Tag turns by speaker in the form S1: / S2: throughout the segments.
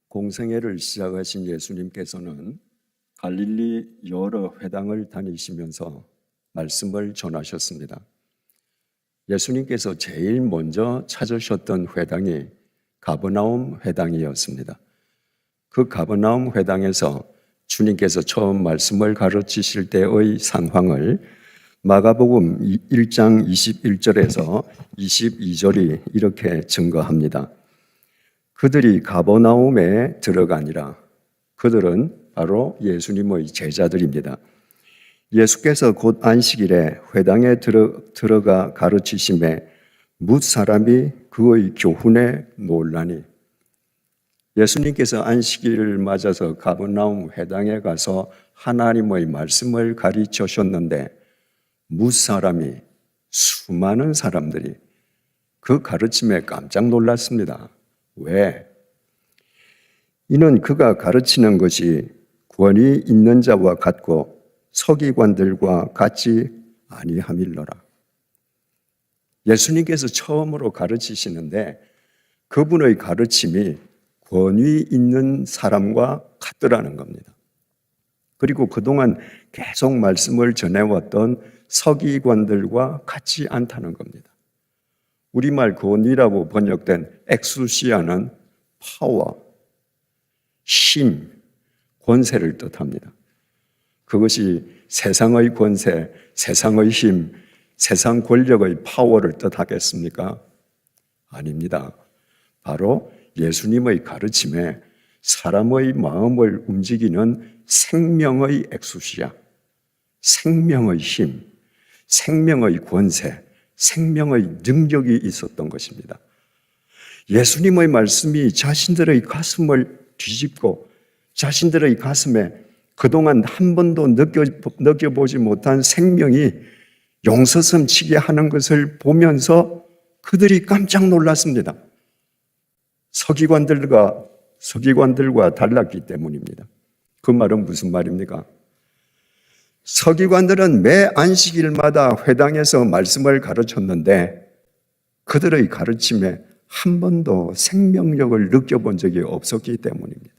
S1: 공생애를 시작하신 예수님께서는 갈릴리 여러 회당을 다니시면서 말씀을 전하셨습니다. 예수님께서 제일 먼저 찾으셨던 회당이 가버나움 회당이었습니다. 그 가버나움 회당에서 주님께서 처음 말씀을 가르치실 때의 상황을 마가복음 1장 21절에서 22절이 이렇게 증거합니다. 그들이 가버나움에 들어가니라. 그들은 바로 예수님의 제자들입니다. 예수께서 곧 안식일에 회당에 들어가 가르치심에 뭇 사람이 그의 교훈에 놀라니. 예수님께서 안식일을 맞아서 가버나움 회당에 가서 하나님의 말씀을 가르치셨는데 뭇 사람이, 수많은 사람들이 그 가르침에 깜짝 놀랐습니다. 왜? 이는 그가 가르치는 것이 권위 있는 자와 같고 서기관들과 같지 아니함일러라. 예수님께서 처음으로 가르치시는데 그분의 가르침이 권위 있는 사람과 같더라는 겁니다. 그리고 그동안 계속 말씀을 전해왔던 서기관들과 같지 않다는 겁니다. 우리말 권위라고 번역된 엑수시아는 파워, 힘, 권세를 뜻합니다. 그것이 세상의 권세, 세상의 힘, 세상 권력의 파워를 뜻하겠습니까? 아닙니다. 바로 예수님의 가르침에 사람의 마음을 움직이는 생명의 엑수시아, 생명의 힘, 생명의 권세, 생명의 능력이 있었던 것입니다. 예수님의 말씀이 자신들의 가슴을 뒤집고 자신들의 가슴에 그동안 한 번도 느껴보지 못한 생명이 용서섬치게 하는 것을 보면서 그들이 깜짝 놀랐습니다. 서기관들과 달랐기 때문입니다. 그 말은 무슨 말입니까? 서기관들은 매 안식일마다 회당에서 말씀을 가르쳤는데 그들의 가르침에 한 번도 생명력을 느껴본 적이 없었기 때문입니다.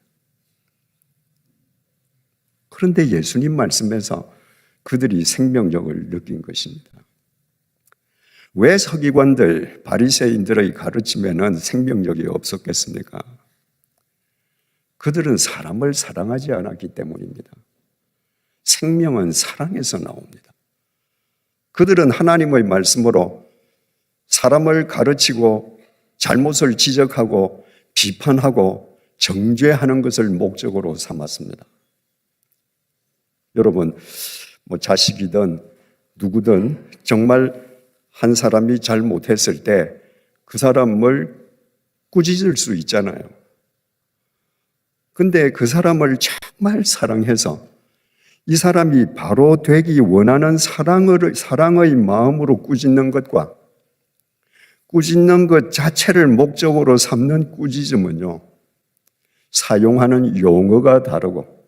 S1: 그런데 예수님 말씀에서 그들이 생명력을 느낀 것입니다. 왜 서기관들, 바리새인들의 가르침에는 생명력이 없었겠습니까? 그들은 사람을 사랑하지 않았기 때문입니다. 생명은 사랑에서 나옵니다. 그들은 하나님의 말씀으로 사람을 가르치고 잘못을 지적하고 비판하고 정죄하는 것을 목적으로 삼았습니다. 여러분, 자식이든 누구든 정말 한 사람이 잘못했을 때 그 사람을 꾸짖을 수 있잖아요. 근데 그 사람을 정말 사랑해서 이 사람이 바로 되기 원하는 사랑의 마음으로 꾸짖는 것과 꾸짖는 것 자체를 목적으로 삼는 꾸짖음은요, 사용하는 용어가 다르고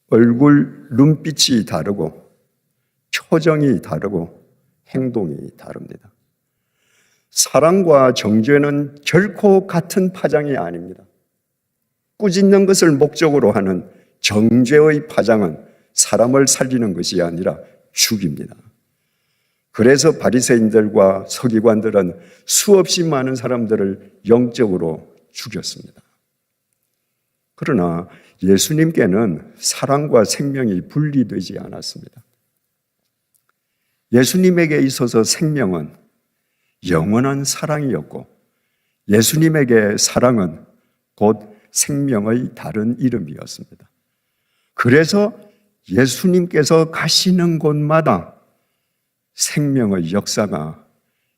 S1: 얼굴 눈빛이 다르고 표정이 다르고 행동이 다릅니다. 사랑과 정죄는 결코 같은 파장이 아닙니다. 꾸짖는 것을 목적으로 하는 정죄의 파장은 사람을 살리는 것이 아니라 죽입니다. 그래서 바리새인들과 서기관들은 수없이 많은 사람들을 영적으로 죽였습니다. 그러나 예수님께는 사랑과 생명이 분리되지 않았습니다. 예수님에게 있어서 생명은 영원한 사랑이었고 예수님에게 사랑은 곧 생명의 다른 이름이었습니다. 그래서 예수님께서 가시는 곳마다 생명의 역사가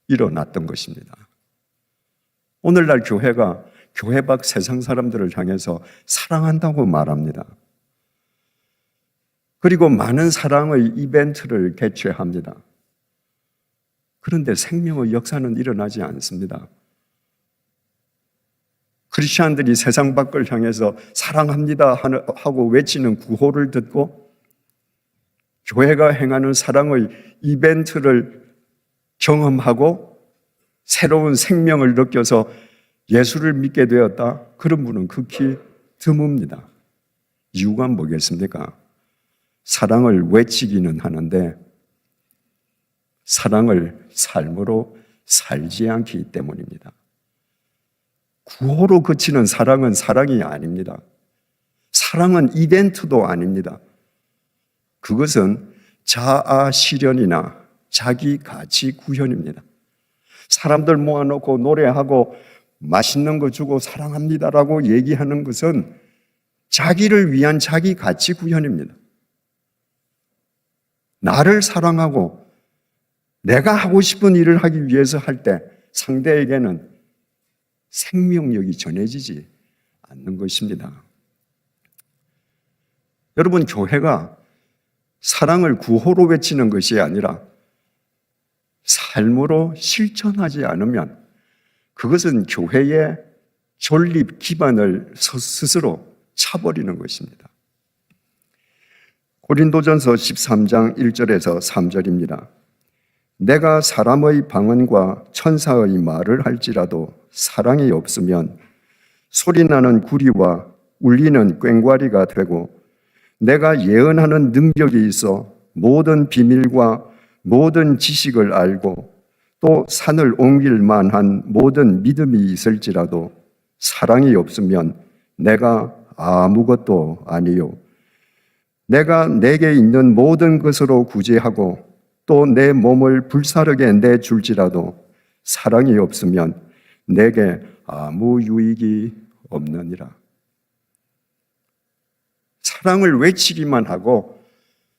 S1: 일어났던 것입니다. 오늘날 교회가 교회 밖 세상 사람들을 향해서 사랑한다고 말합니다. 그리고 많은 사랑의 이벤트를 개최합니다. 그런데 생명의 역사는 일어나지 않습니다. 크리스천들이 세상 밖을 향해서 사랑합니다 하고 외치는 구호를 듣고 교회가 행하는 사랑의 이벤트를 경험하고 새로운 생명을 느껴서 예수를 믿게 되었다? 그런 분은 극히 드뭅니다. 이유가 뭐겠습니까? 사랑을 외치기는 하는데 사랑을 삶으로 살지 않기 때문입니다. 구호로 그치는 사랑은 사랑이 아닙니다. 사랑은 이벤트도 아닙니다. 그것은 자아 실현이나 자기 가치 구현입니다. 사람들 모아놓고 노래하고 맛있는 거 주고 사랑합니다라고 얘기하는 것은 자기를 위한 자기 가치 구현입니다. 나를 사랑하고 내가 하고 싶은 일을 하기 위해서 할 때 상대에게는 생명력이 전해지지 않는 것입니다. 여러분, 교회가 사랑을 구호로 외치는 것이 아니라 삶으로 실천하지 않으면 그것은 교회의 존립 기반을 스스로 차버리는 것입니다. 고린도전서 13장 1절에서 3절입니다. 내가 사람의 방언과 천사의 말을 할지라도 사랑이 없으면 소리나는 구리와 울리는 꽹과리가 되고 내가 예언하는 능력이 있어 모든 비밀과 모든 지식을 알고 또 산을 옮길 만한 모든 믿음이 있을지라도 사랑이 없으면 내가 아무것도 아니요. 내가 내게 있는 모든 것으로 구제하고 또 내 몸을 불사르게 내줄지라도 사랑이 없으면 내게 아무 유익이 없느니라. 사랑을 외치기만 하고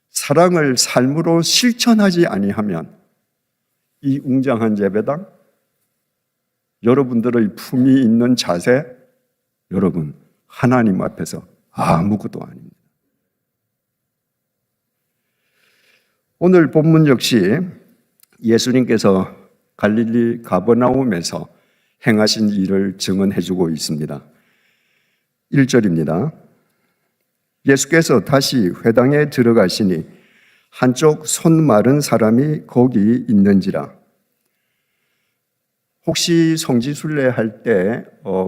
S1: 사랑을 삶으로 실천하지 아니하면 이 웅장한 예배당, 여러분들의 품이 있는 자세, 여러분 하나님 앞에서 아무것도 아닙니다. 오늘 본문 역시 예수님께서 갈릴리 가버나움에서 행하신 일을 증언해주고 있습니다. 1절입니다. 예수께서 다시 회당에 들어가시니 한쪽 손 마른 사람이 거기 있는지라. 혹시 성지순례 할 때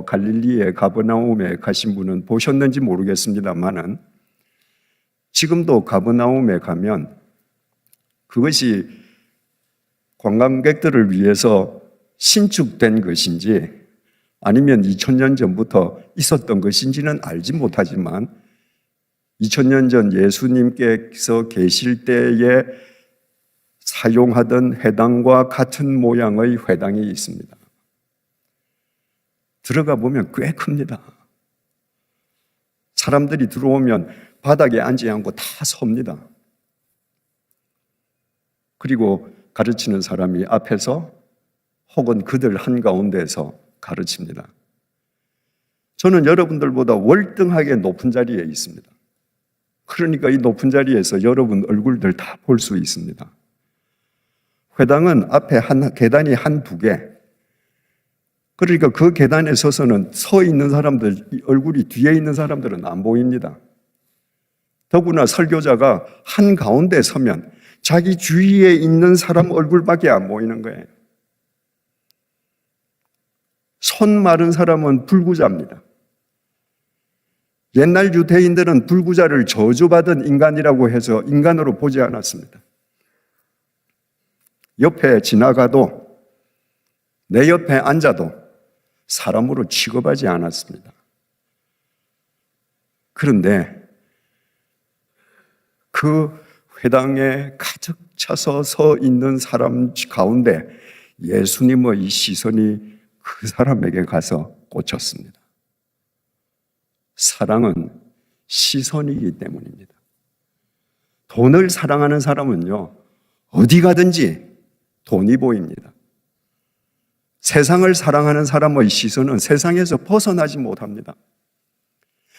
S1: 갈릴리의 가버나움에 가신 분은 보셨는지 모르겠습니다만은 지금도 가버나움에 가면 그것이 관광객들을 위해서 신축된 것인지 아니면 2000년 전부터 있었던 것인지는 알지 못하지만 2000년 전 예수님께서 계실 때에 사용하던 회당과 같은 모양의 회당이 있습니다. 들어가 보면 꽤 큽니다. 사람들이 들어오면 바닥에 앉지 않고 다 섭니다. 그리고 가르치는 사람이 앞에서 혹은 그들 한가운데에서 가르칩니다. 저는 여러분들보다 월등하게 높은 자리에 있습니다. 그러니까 이 높은 자리에서 여러분 얼굴들 다 볼 수 있습니다. 회당은 앞에 계단이 한 두 개. 그러니까 그 계단에 서서는 서 있는 사람들, 얼굴이 뒤에 있는 사람들은 안 보입니다. 더구나 설교자가 한가운데 서면 자기 주위에 있는 사람 얼굴밖에 안 보이는 거예요. 손 마른 사람은 불구자입니다. 옛날 유대인들은 불구자를 저주받은 인간이라고 해서 인간으로 보지 않았습니다. 옆에 지나가도 내 옆에 앉아도 사람으로 취급하지 않았습니다. 그런데 그 회당에 가득 차서 서 있는 사람 가운데 예수님의 시선이 그 사람에게 가서 꽂혔습니다. 사랑은 시선이기 때문입니다. 돈을 사랑하는 사람은요, 어디 가든지 돈이 보입니다. 세상을 사랑하는 사람의 시선은 세상에서 벗어나지 못합니다.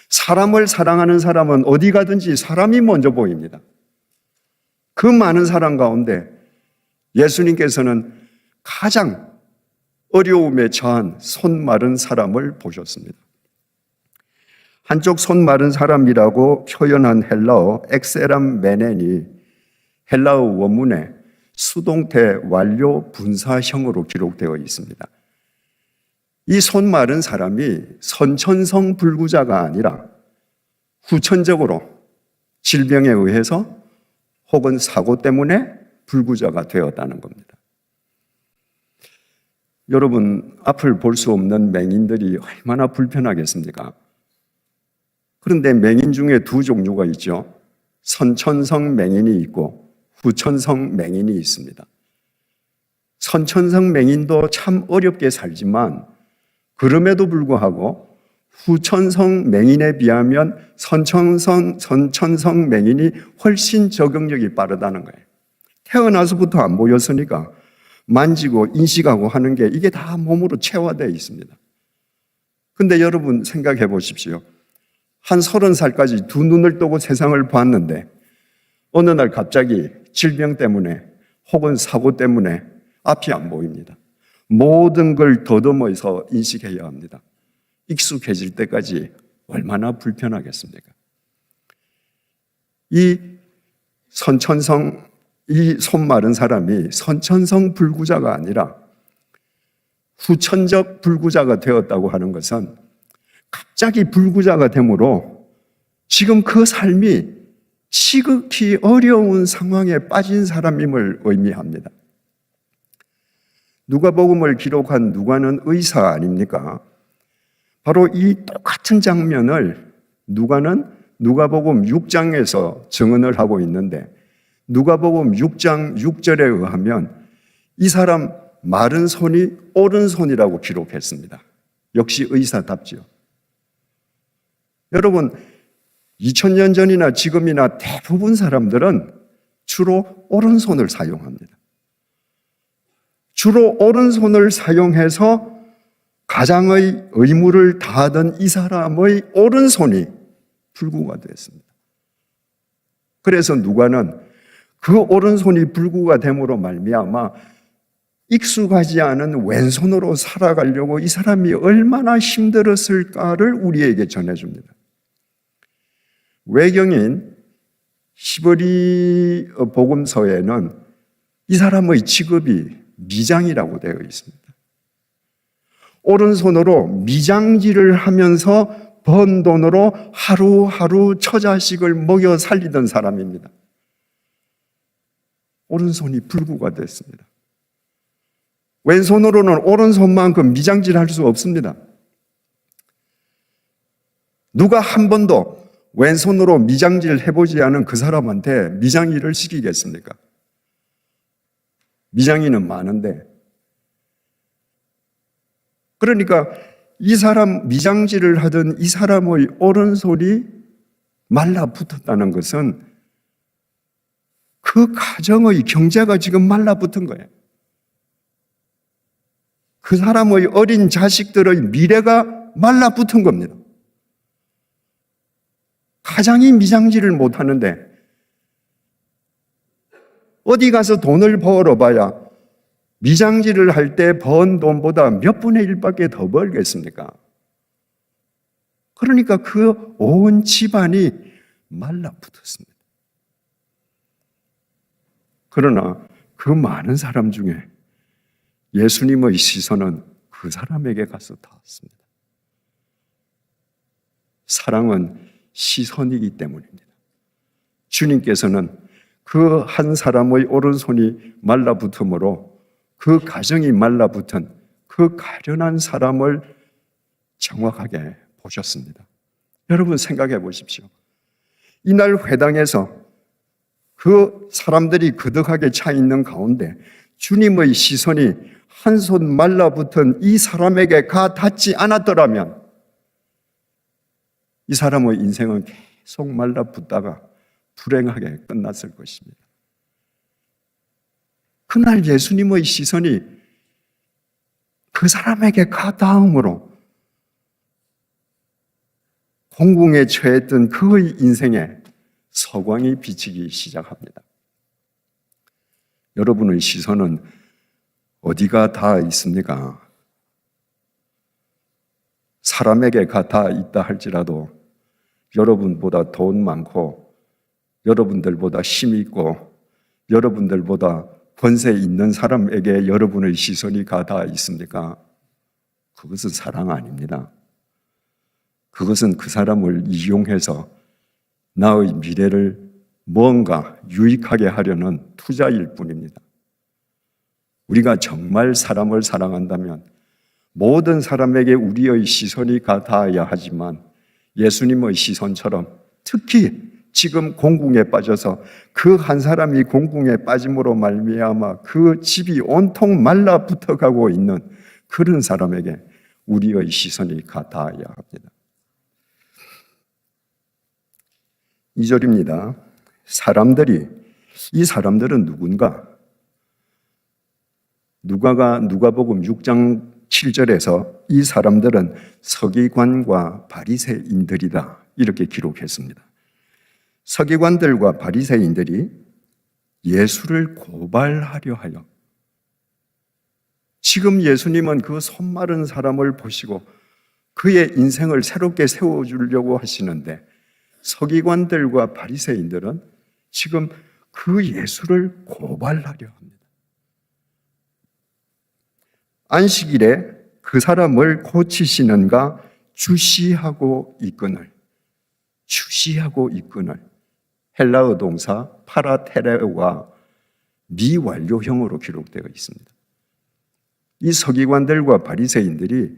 S1: 사람을 사랑하는 사람은 어디 가든지 사람이 먼저 보입니다. 그 많은 사람 가운데 예수님께서는 가장 어려움에 처한 손 마른 사람을 보셨습니다. 한쪽 손 마른 사람이라고 표현한 헬라어 엑세람 메넨이 헬라어 원문에 수동태 완료 분사형으로 기록되어 있습니다. 이 손 마른 사람이 선천성 불구자가 아니라 후천적으로 질병에 의해서 혹은 사고 때문에 불구자가 되었다는 겁니다. 여러분, 앞을 볼 수 없는 맹인들이 얼마나 불편하겠습니까? 그런데 맹인 중에 두 종류가 있죠. 선천성 맹인이 있고 후천성 맹인이 있습니다. 선천성 맹인도 참 어렵게 살지만 그럼에도 불구하고 후천성 맹인에 비하면 선천성 맹인이 훨씬 적응력이 빠르다는 거예요. 태어나서부터 안 보였으니까 만지고 인식하고 하는 게 이게 다 몸으로 체화되어 있습니다. 근데 여러분 생각해 보십시오. 한 30살까지 두 눈을 뜨고 세상을 봤는데 어느 날 갑자기 질병 때문에 혹은 사고 때문에 앞이 안 보입니다. 모든 걸 더듬어서 인식해야 합니다. 익숙해질 때까지 얼마나 불편하겠습니까? 이 손 마른 사람이 선천성 불구자가 아니라 후천적 불구자가 되었다고 하는 것은 갑자기 불구자가 되므로 지금 그 삶이 지극히 어려운 상황에 빠진 사람임을 의미합니다. 누가복음을 기록한 누가는 의사 아닙니까? 바로 이 똑같은 장면을 누가는 누가복음 6장에서 증언을 하고 있는데 누가복음 6장 6절에 의하면 이 사람 마른 손이 오른손이라고 기록했습니다. 역시 의사답지요. 여러분, 2000년 전이나 지금이나 대부분 사람들은 주로 오른손을 사용합니다. 주로 오른손을 사용해서 가장의 의무를 다하던 이 사람의 오른손이 불구가 됐습니다. 그래서 누가는 그 오른손이 불구가 됨으로 말미암아 익숙하지 않은 왼손으로 살아가려고 이 사람이 얼마나 힘들었을까를 우리에게 전해줍니다. 외경인 시브리 복음서에는 이 사람의 직업이 미장이라고 되어 있습니다. 오른손으로 미장질을 하면서 번 돈으로 하루하루 처자식을 먹여 살리던 사람입니다. 오른손이 불구가 됐습니다. 왼손으로는 오른손만큼 미장질할 수 없습니다. 누가 한 번도 왼손으로 미장질 해보지 않은 그 사람한테 미장일을 시키겠습니까? 미장이는 많은데. 그러니까 이 사람 미장질을 하던 이 사람의 오른손이 말라붙었다는 것은 그 가정의 경제가 지금 말라붙은 거예요. 그 사람의 어린 자식들의 미래가 말라붙은 겁니다. 가장이 미장질을 못하는데 어디 가서 돈을 벌어봐야 미장질을 할 때 번 돈보다 몇 분의 1밖에 더 벌겠습니까? 그러니까 그 온 집안이 말라붙었습니다. 그러나 그 많은 사람 중에 예수님의 시선은 그 사람에게 가서 닿았습니다. 사랑은 시선이기 때문입니다. 주님께서는 그 한 사람의 오른손이 말라붙음으로 그 가정이 말라붙은 그 가련한 사람을 정확하게 보셨습니다. 여러분 생각해 보십시오. 이날 회당에서 그 사람들이 그득하게 차 있는 가운데 주님의 시선이 한 손 말라붙은 이 사람에게 가 닿지 않았더라면 이 사람의 인생은 계속 말라붙다가 불행하게 끝났을 것입니다. 그날 예수님의 시선이 그 사람에게 가 닿음으로 공궁에 처했던 그의 인생에 서광이 비치기 시작합니다. 여러분의 시선은 어디가 닿아 있습니까? 사람에게 닿아 있다 할지라도 여러분보다 돈 많고 여러분들보다 힘 있고 여러분들보다 권세 있는 사람에게 여러분의 시선이 닿아 있습니까? 그것은 사랑 아닙니다. 그것은 그 사람을 이용해서 나의 미래를 뭔가 유익하게 하려는 투자일 뿐입니다. 우리가 정말 사람을 사랑한다면 모든 사람에게 우리의 시선이 닿아야 하지만 예수님의 시선처럼 특히 지금 공궁에 빠져서 그 한 사람이 공궁에 빠짐으로 말미암아 그 집이 온통 말라붙어 가고 있는 그런 사람에게 우리의 시선이 닿아야 합니다. 2절입니다. 이 사람들은 누군가? 누가복음 6장 7절에서 이 사람들은 서기관과 바리새인들이다 이렇게 기록했습니다. 서기관들과 바리새인들이 예수를 고발하려 하여 지금 예수님은 그 손 마른 사람을 보시고 그의 인생을 새롭게 세워주려고 하시는데 서기관들과 바리새인들은 지금 그 예수를 고발하려 합니다. 안식일에 그 사람을 고치시는가 주시하고 있거늘 헬라어 동사 파라테레오가 미완료형으로 기록되어 있습니다. 이 서기관들과 바리새인들이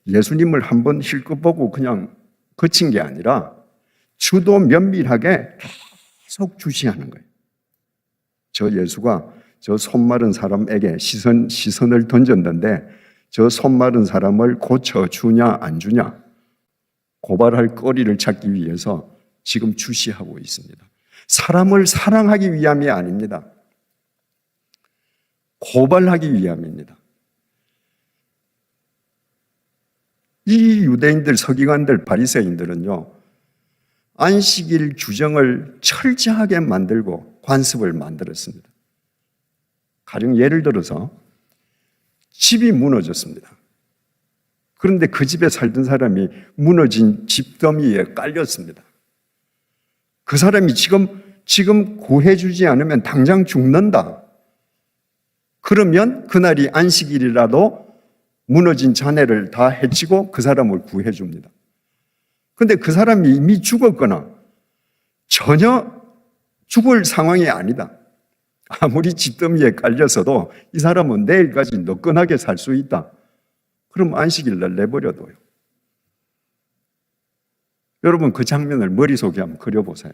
S1: 예수님을 한번 힐끗 보고 그냥 그친 게 아니라 주도 면밀하게 계속 주시하는 거예요. 저 예수가 저 손 마른 사람에게 시선을 던졌는데 저 손 마른 사람을 고쳐주냐 안 주냐 고발할 거리를 찾기 위해서 지금 주시하고 있습니다. 사람을 사랑하기 위함이 아닙니다. 고발하기 위함입니다. 이 유대인들, 서기관들, 바리새인들은요, 안식일 규정을 철저하게 만들고 관습을 만들었습니다. 가령 예를 들어서 집이 무너졌습니다. 그런데 그 집에 살던 사람이 무너진 집더미에 깔렸습니다. 그 사람이 지금 구해주지 않으면 당장 죽는다. 그러면 그날이 안식일이라도 무너진 자네를 다 해치고 그 사람을 구해줍니다. 그런데 그 사람이 이미 죽었거나 전혀 죽을 상황이 아니다. 아무리 집더미에 깔려서도 이 사람은 내일까지 너끈하게 살 수 있다. 그럼 안식일 날 내버려둬요. 여러분 그 장면을 머릿속에 한번 그려보세요.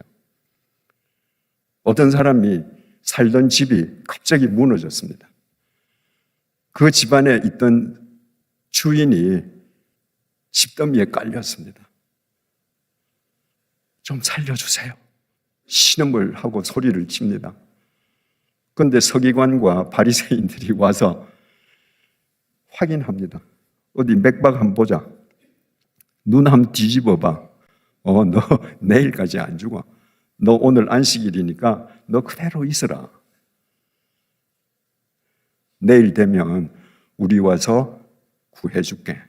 S1: 어떤 사람이 살던 집이 갑자기 무너졌습니다. 그 집안에 있던 주인이 집더미에 깔렸습니다. 좀 살려주세요. 신음을 하고 소리를 칩니다. 그런데 서기관과 바리새인들이 와서 확인합니다. 어디 맥박 한번 보자. 눈 한번 뒤집어봐. 너 내일까지 안 죽어. 너 오늘 안식일이니까 너 그대로 있어라. 내일 되면 우리 와서 구해줄게.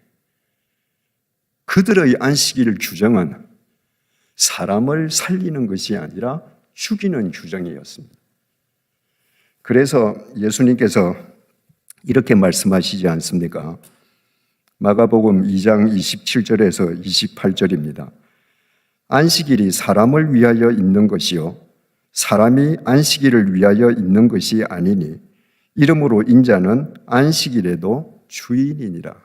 S1: 그들의 안식일 규정은 사람을 살리는 것이 아니라 죽이는 규정이었습니다. 그래서 예수님께서 이렇게 말씀하시지 않습니까? 마가복음 2장 27절에서 28절입니다. 안식일이 사람을 위하여 있는 것이요 사람이 안식일을 위하여 있는 것이 아니니 이러므로 인자는 안식일에도 주인이니라.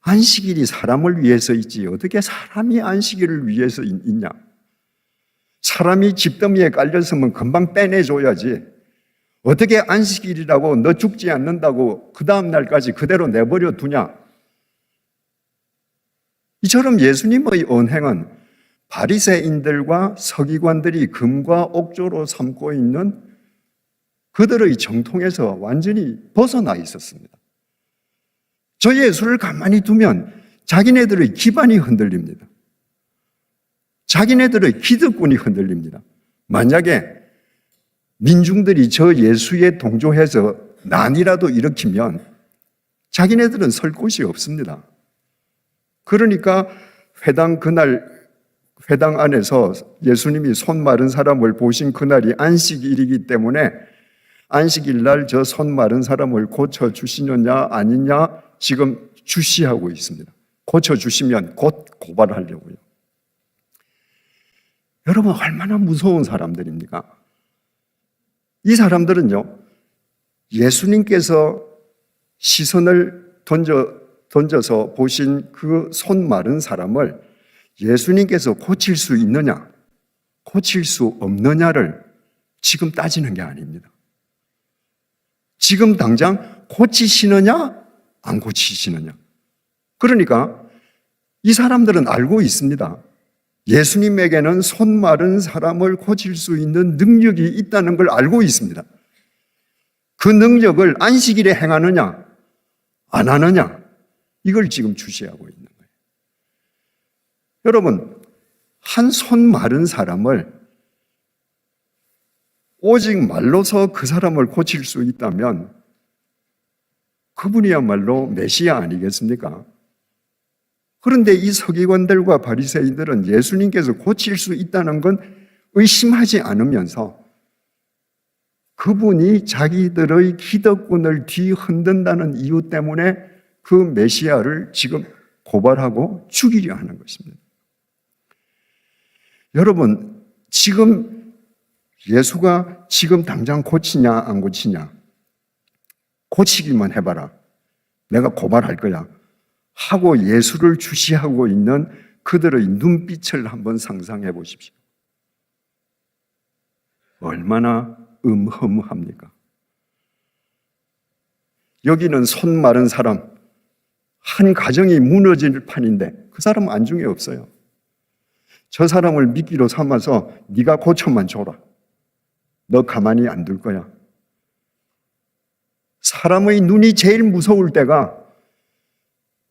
S1: 안식일이 사람을 위해서 있지 어떻게 사람이 안식일을 위해서 있냐? 사람이 집더미에 깔렸으면 금방 빼내줘야지. 어떻게 안식일이라고 너 죽지 않는다고 그 다음 날까지 그대로 내버려 두냐? 이처럼 예수님의 언행은 바리새인들과 서기관들이 금과 옥조로 삼고 있는 그들의 정통에서 완전히 벗어나 있었습니다. 저 예수를 가만히 두면 자기네들의 기반이 흔들립니다. 자기네들의 기득권이 흔들립니다. 만약에 민중들이 저 예수에 동조해서 난이라도 일으키면 자기네들은 설 곳이 없습니다. 그러니까 회당 안에서 예수님이 손 마른 사람을 보신 그날이 안식일이기 때문에 안식일 날 저 손 마른 사람을 고쳐주시느냐 아니냐 지금 주시하고 있습니다. 고쳐주시면 곧 고발하려고요. 여러분, 얼마나 무서운 사람들입니까? 이 사람들은요, 예수님께서 시선을 던져서 보신 그 손 마른 사람을 예수님께서 고칠 수 있느냐, 고칠 수 없느냐를 지금 따지는 게 아닙니다. 지금 당장 고치시느냐, 안 고치시느냐. 그러니까 이 사람들은 알고 있습니다. 예수님에게는 손 마른 사람을 고칠 수 있는 능력이 있다는 걸 알고 있습니다. 그 능력을 안식일에 행하느냐, 안 하느냐, 이걸 지금 주시하고 있는 거예요. 여러분, 한 손 마른 사람을 오직 말로서 그 사람을 고칠 수 있다면 그분이야말로 메시아 아니겠습니까? 그런데 이 서기관들과 바리새인들은 예수님께서 고칠 수 있다는 건 의심하지 않으면서 그분이 자기들의 기득권을 뒤흔든다는 이유 때문에 그 메시아를 지금 고발하고 죽이려 하는 것입니다. 여러분, 지금 예수가 지금 당장 고치냐 안 고치냐, 고치기만 해봐라, 내가 고발할 거야 하고 예수를 주시하고 있는 그들의 눈빛을 한번 상상해 보십시오. 얼마나 음흠합니까? 여기는 손 마른 사람, 한 가정이 무너질 판인데 그 사람은 안중에 없어요. 저 사람을 미끼로 삼아서 네가 고쳐만 줘라, 너 가만히 안 둘 거야. 사람의 눈이 제일 무서울 때가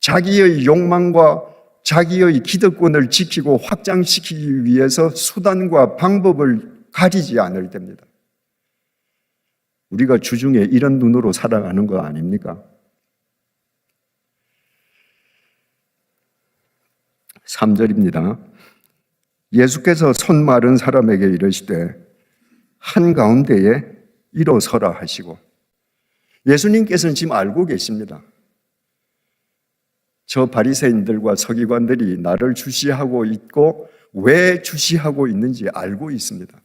S1: 자기의 욕망과 자기의 기득권을 지키고 확장시키기 위해서 수단과 방법을 가리지 않을 때입니다. 우리가 주중에 이런 눈으로 살아가는 거 아닙니까? 3절입니다. 예수께서 손 마른 사람에게 이르시되 한가운데에 일어서라 하시고, 예수님께서는 지금 알고 계십니다. 저 바리새인들과 서기관들이 나를 주시하고 있고 왜 주시하고 있는지 알고 있습니다.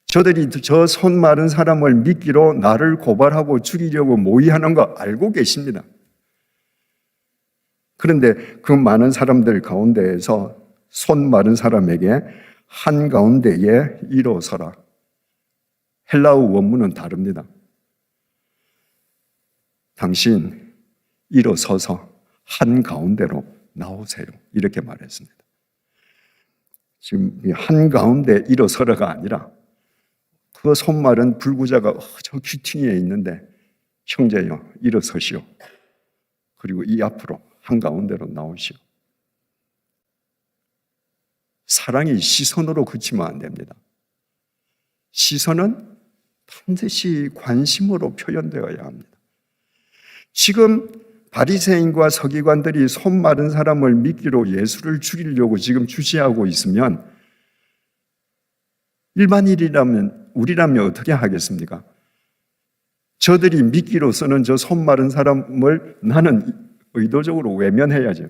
S1: 저들이 저 손 마른 사람을 미끼로 나를 고발하고 죽이려고 모의하는 거 알고 계십니다. 그런데 그 많은 사람들 가운데에서 손 마른 사람에게 한가운데에 일어서라. 헬라어 원문은 다릅니다. 당신 일어서서 한가운데로 나오세요, 이렇게 말했습니다. 지금 한가운데 일어서라가 아니라 그 손 마른 불구자가 저 귀퉁이에 있는데 형제여 일어서시오, 그리고 이 앞으로 한가운데로 나오시오. 사랑이 시선으로 그치면 안 됩니다. 시선은 반드시 관심으로 표현되어야 합니다. 지금 바리새인과 서기관들이 손 마른 사람을 미끼로 예수를 죽이려고 지금 주시하고 있으면 일반인이라면, 우리라면 어떻게 하겠습니까? 저들이 미끼로 쓰는 저 손 마른 사람을 나는 의도적으로 외면해야죠.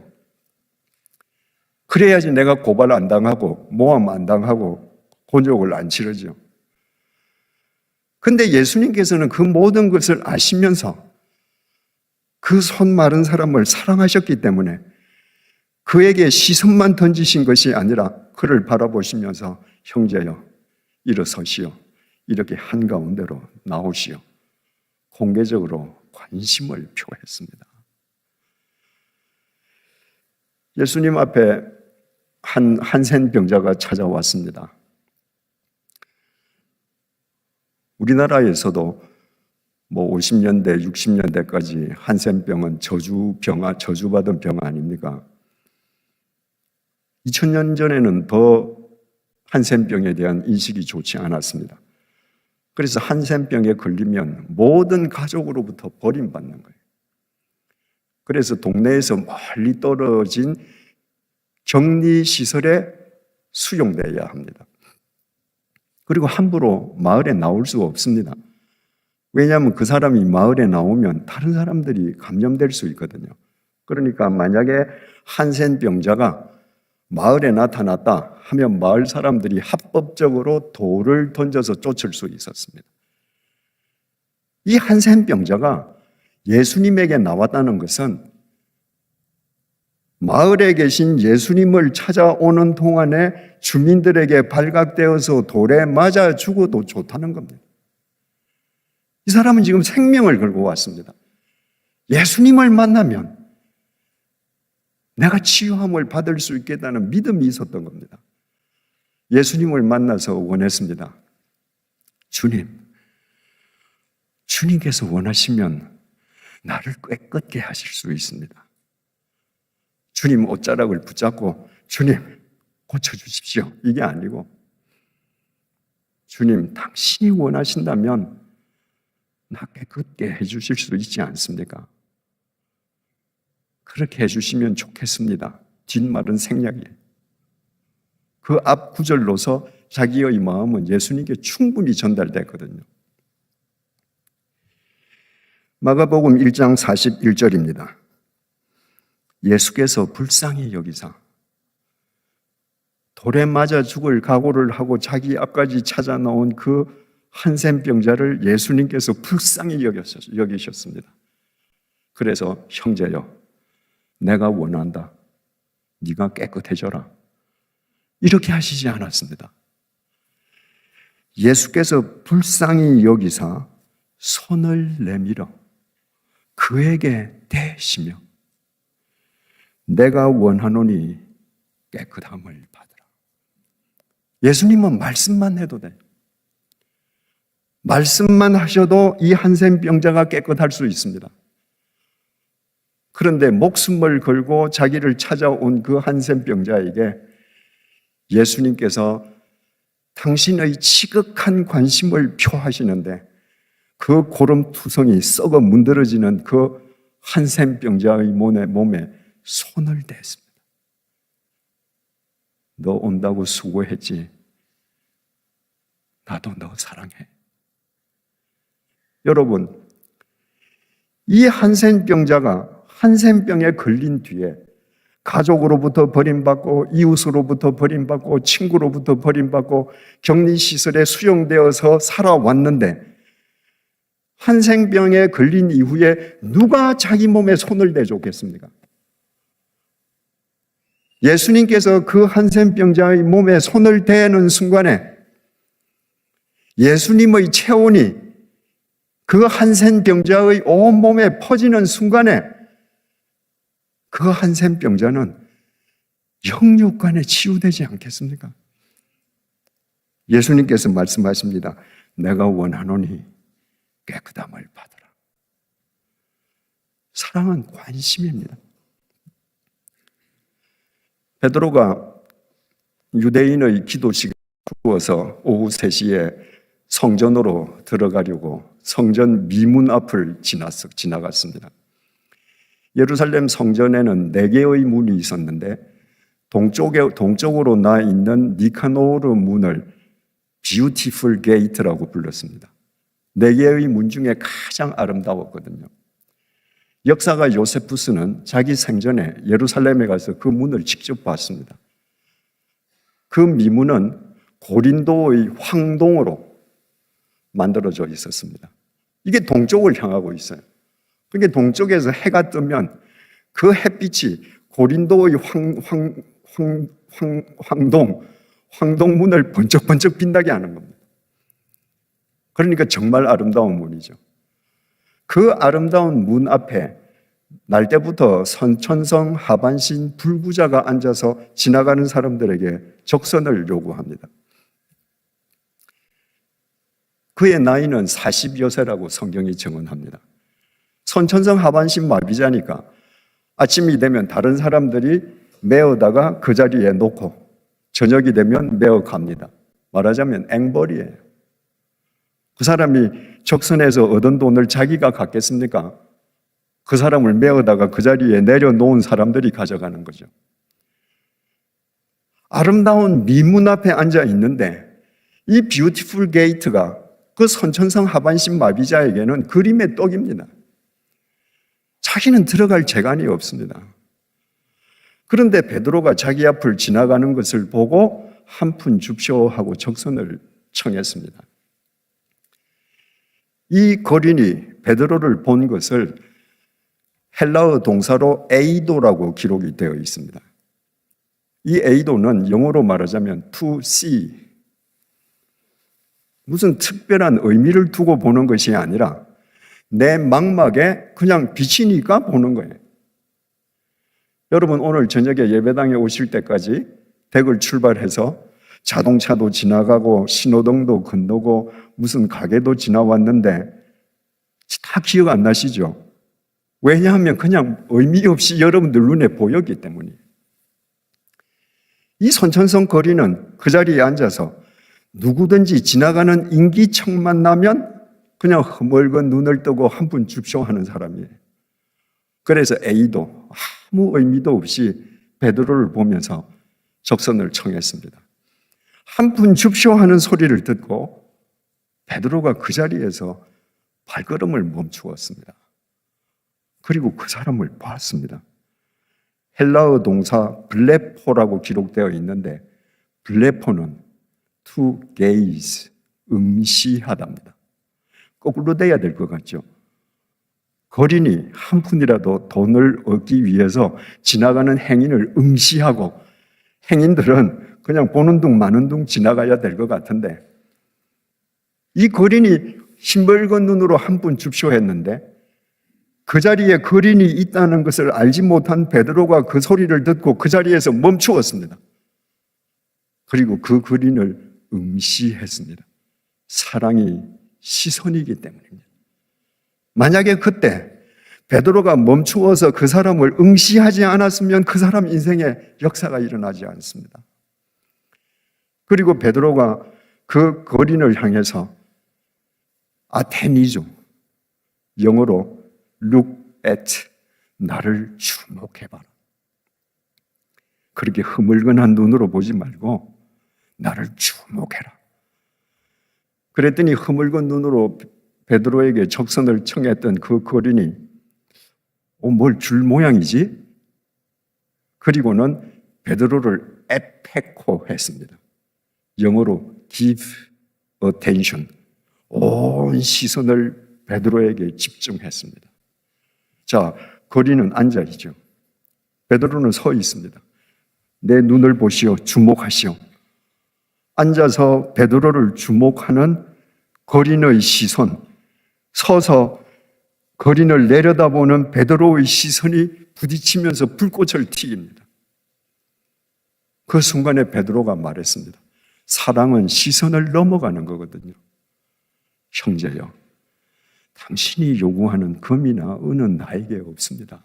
S1: 그래야지 내가 고발 안 당하고 모함 안 당하고 곤욕을 안 치르죠. 근데 예수님께서는 그 모든 것을 아시면서 그 손 마른 사람을 사랑하셨기 때문에 그에게 시선만 던지신 것이 아니라 그를 바라보시면서 형제여 일어서시오, 이렇게 한가운데로 나오시오, 공개적으로 관심을 표했습니다. 예수님 앞에 한 한센병자가 찾아왔습니다. 우리나라에서도 50년대, 60년대까지 한센병은 저주받은 병 아닙니까? 2000년 전에는 더 한센병에 대한 인식이 좋지 않았습니다. 그래서 한센병에 걸리면 모든 가족으로부터 버림받는 거예요. 그래서 동네에서 멀리 떨어진 격리시설에 수용돼야 합니다. 그리고 함부로 마을에 나올 수가 없습니다. 왜냐하면 그 사람이 마을에 나오면 다른 사람들이 감염될 수 있거든요. 그러니까 만약에 한센병자가 마을에 나타났다 하면 마을 사람들이 합법적으로 돌을 던져서 쫓을 수 있었습니다. 이 한센병자가 예수님에게 나왔다는 것은 마을에 계신 예수님을 찾아오는 동안에 주민들에게 발각되어서 돌에 맞아 죽어도 좋다는 겁니다. 이 사람은 지금 생명을 걸고 왔습니다. 예수님을 만나면 내가 치유함을 받을 수 있겠다는 믿음이 있었던 겁니다. 예수님을 만나서 원했습니다. 주님께서 원하시면 나를 깨끗게 하실 수 있습니다. 주님 옷자락을 붙잡고 주님 고쳐주십시오. 이게 아니고 주님 당신이 원하신다면 나 깨끗게 해주실 수 있지 않습니까? 그렇게 해주시면 좋겠습니다. 뒷말은 생략이에요. 그 앞 구절로서 자기의 마음은 예수님께 충분히 전달됐거든요. 마가복음 1장 41절입니다. 예수께서 불쌍히 여기사 돌에 맞아 죽을 각오를 하고 자기 앞까지 찾아 나온 그 한센병자를 예수님께서 불쌍히 여기셨습니다. 그래서 형제여, 내가 원한다. 네가 깨끗해져라. 이렇게 하시지 않았습니다. 예수께서 불쌍히 여기사 손을 내밀어 그에게 대시며 내가 원하노니 깨끗함을 받으라. 예수님은 말씀만 해도 돼. 말씀만 하셔도 이 한센병자가 깨끗할 수 있습니다. 그런데 목숨을 걸고 자기를 찾아온 그 한센병자에게 예수님께서 당신의 지극한 관심을 표하시는데 그 고름투성이 썩어 문드러지는 그 한센병자의 몸에 손을 댔습니다. 너 온다고 수고했지. 나도 너 사랑해. 여러분, 이 한센병자가 한센병에 걸린 뒤에 가족으로부터 버림받고 이웃으로부터 버림받고 친구로부터 버림받고 격리시설에 수용되어서 살아왔는데 한센병에 걸린 이후에 누가 자기 몸에 손을 대줬겠습니까? 예수님께서 그 한센병자의 몸에 손을 대는 순간에 예수님의 체온이 그 한센병자의 온몸에 퍼지는 순간에 그 한센병자는 영육간에 치유되지 않겠습니까? 예수님께서 말씀하십니다. 내가 원하노니 깨끗함을 받으라. 사랑은 관심입니다. 베드로가 유대인의 기도 시간을 두어서 오후 3시에 성전으로 들어가려고 성전 미문 앞을 지나갔습니다. 예루살렘 성전에는 4개의 문이 있었는데 동쪽으로 나 있는 니카노르 문을 뷰티풀 게이트라고 불렀습니다. 4개의 문 중에 가장 아름다웠거든요. 역사가 요세푸스는 자기 생전에 예루살렘에 가서 그 문을 직접 봤습니다. 그 미문은 고린도의 황동으로 만들어져 있었습니다. 이게 동쪽을 향하고 있어요. 그러니까 동쪽에서 해가 뜨면 그 햇빛이 고린도의 황동문을 번쩍번쩍 빛나게 하는 겁니다. 그러니까 정말 아름다운 문이죠. 그 아름다운 문 앞에 날 때부터 선천성 하반신 불구자가 앉아서 지나가는 사람들에게 적선을 요구합니다. 그의 나이는 40여 세라고 성경이 증언합니다. 선천성 하반신 마비자니까 아침이 되면 다른 사람들이 메어다가 그 자리에 놓고 저녁이 되면 메어 갑니다. 말하자면 앵벌이에요. 그 사람이 적선에서 얻은 돈을 자기가 갖겠습니까? 그 사람을 메어다가 그 자리에 내려놓은 사람들이 가져가는 거죠. 아름다운 미문 앞에 앉아 있는데 이 뷰티풀 게이트가 그 선천성 하반신 마비자에게는 그림의 떡입니다. 자기는 들어갈 재간이 없습니다. 그런데 베드로가 자기 앞을 지나가는 것을 보고 한 푼 줍쇼 하고 적선을 청했습니다. 이 거린이 베드로를 본 것을 헬라어 동사로 에이도라고 기록이 되어 있습니다. 이 에이도는 영어로 말하자면 to see, 무슨 특별한 의미를 두고 보는 것이 아니라 내 망막에 그냥 비치니까 보는 거예요. 여러분, 오늘 저녁에 예배당에 오실 때까지 댁을 출발해서 자동차도 지나가고 신호등도 건너고 무슨 가게도 지나왔는데 다 기억 안 나시죠? 왜냐하면 그냥 의미 없이 여러분들 눈에 보였기 때문이에요. 이 선천성 거리는 그 자리에 앉아서 누구든지 지나가는 인기척만 나면 그냥 허물건 눈을 뜨고 한 푼 줍쇼 하는 사람이에요. 그래서 A도 아무 의미도 없이 베드로를 보면서 적선을 청했습니다. 한 푼 줍쇼 하는 소리를 듣고 베드로가 그 자리에서 발걸음을 멈추었습니다. 그리고 그 사람을 봤습니다. 헬라어 동사 블레포라고 기록되어 있는데 블레포는 to gaze, 응시하답니다. 거꾸로 돼야 될 것 같죠? 거린이 한 푼이라도 돈을 얻기 위해서 지나가는 행인을 응시하고 행인들은 그냥 보는 둥 마는 둥 지나가야 될 것 같은데 이 거린이 흰벌건 눈으로 한 푼 줍쇼 했는데 그 자리에 거린이 있다는 것을 알지 못한 베드로가 그 소리를 듣고 그 자리에서 멈추었습니다. 그리고 그 거린을 응시했습니다. 사랑이 시선이기 때문입니다. 만약에 그때 베드로가 멈추어서 그 사람을 응시하지 않았으면 그 사람 인생에 역사가 일어나지 않습니다. 그리고 베드로가 그 거린을 향해서 아테니죠, 영어로 look at, 나를 주목해봐라. 그렇게 흐물건한 눈으로 보지 말고 나를 주목해라. 그랬더니 흐물건 눈으로 베드로에게 적선을 청했던 그 거린이 뭘 줄 모양이지? 그리고는 베드로를 에페코 했습니다. 영어로 give attention, 온 시선을 베드로에게 집중했습니다. 자, 거린은 앉아있죠. 베드로는 서 있습니다. 내 눈을 보시오, 주목하시오. 앉아서 베드로를 주목하는 거린의 시선, 서서 거린을 내려다보는 베드로의 시선이 부딪히면서 불꽃을 튀깁니다. 그 순간에 베드로가 말했습니다. 사랑은 시선을 넘어가는 거거든요. 형제여, 당신이 요구하는 금이나 은은 나에게 없습니다.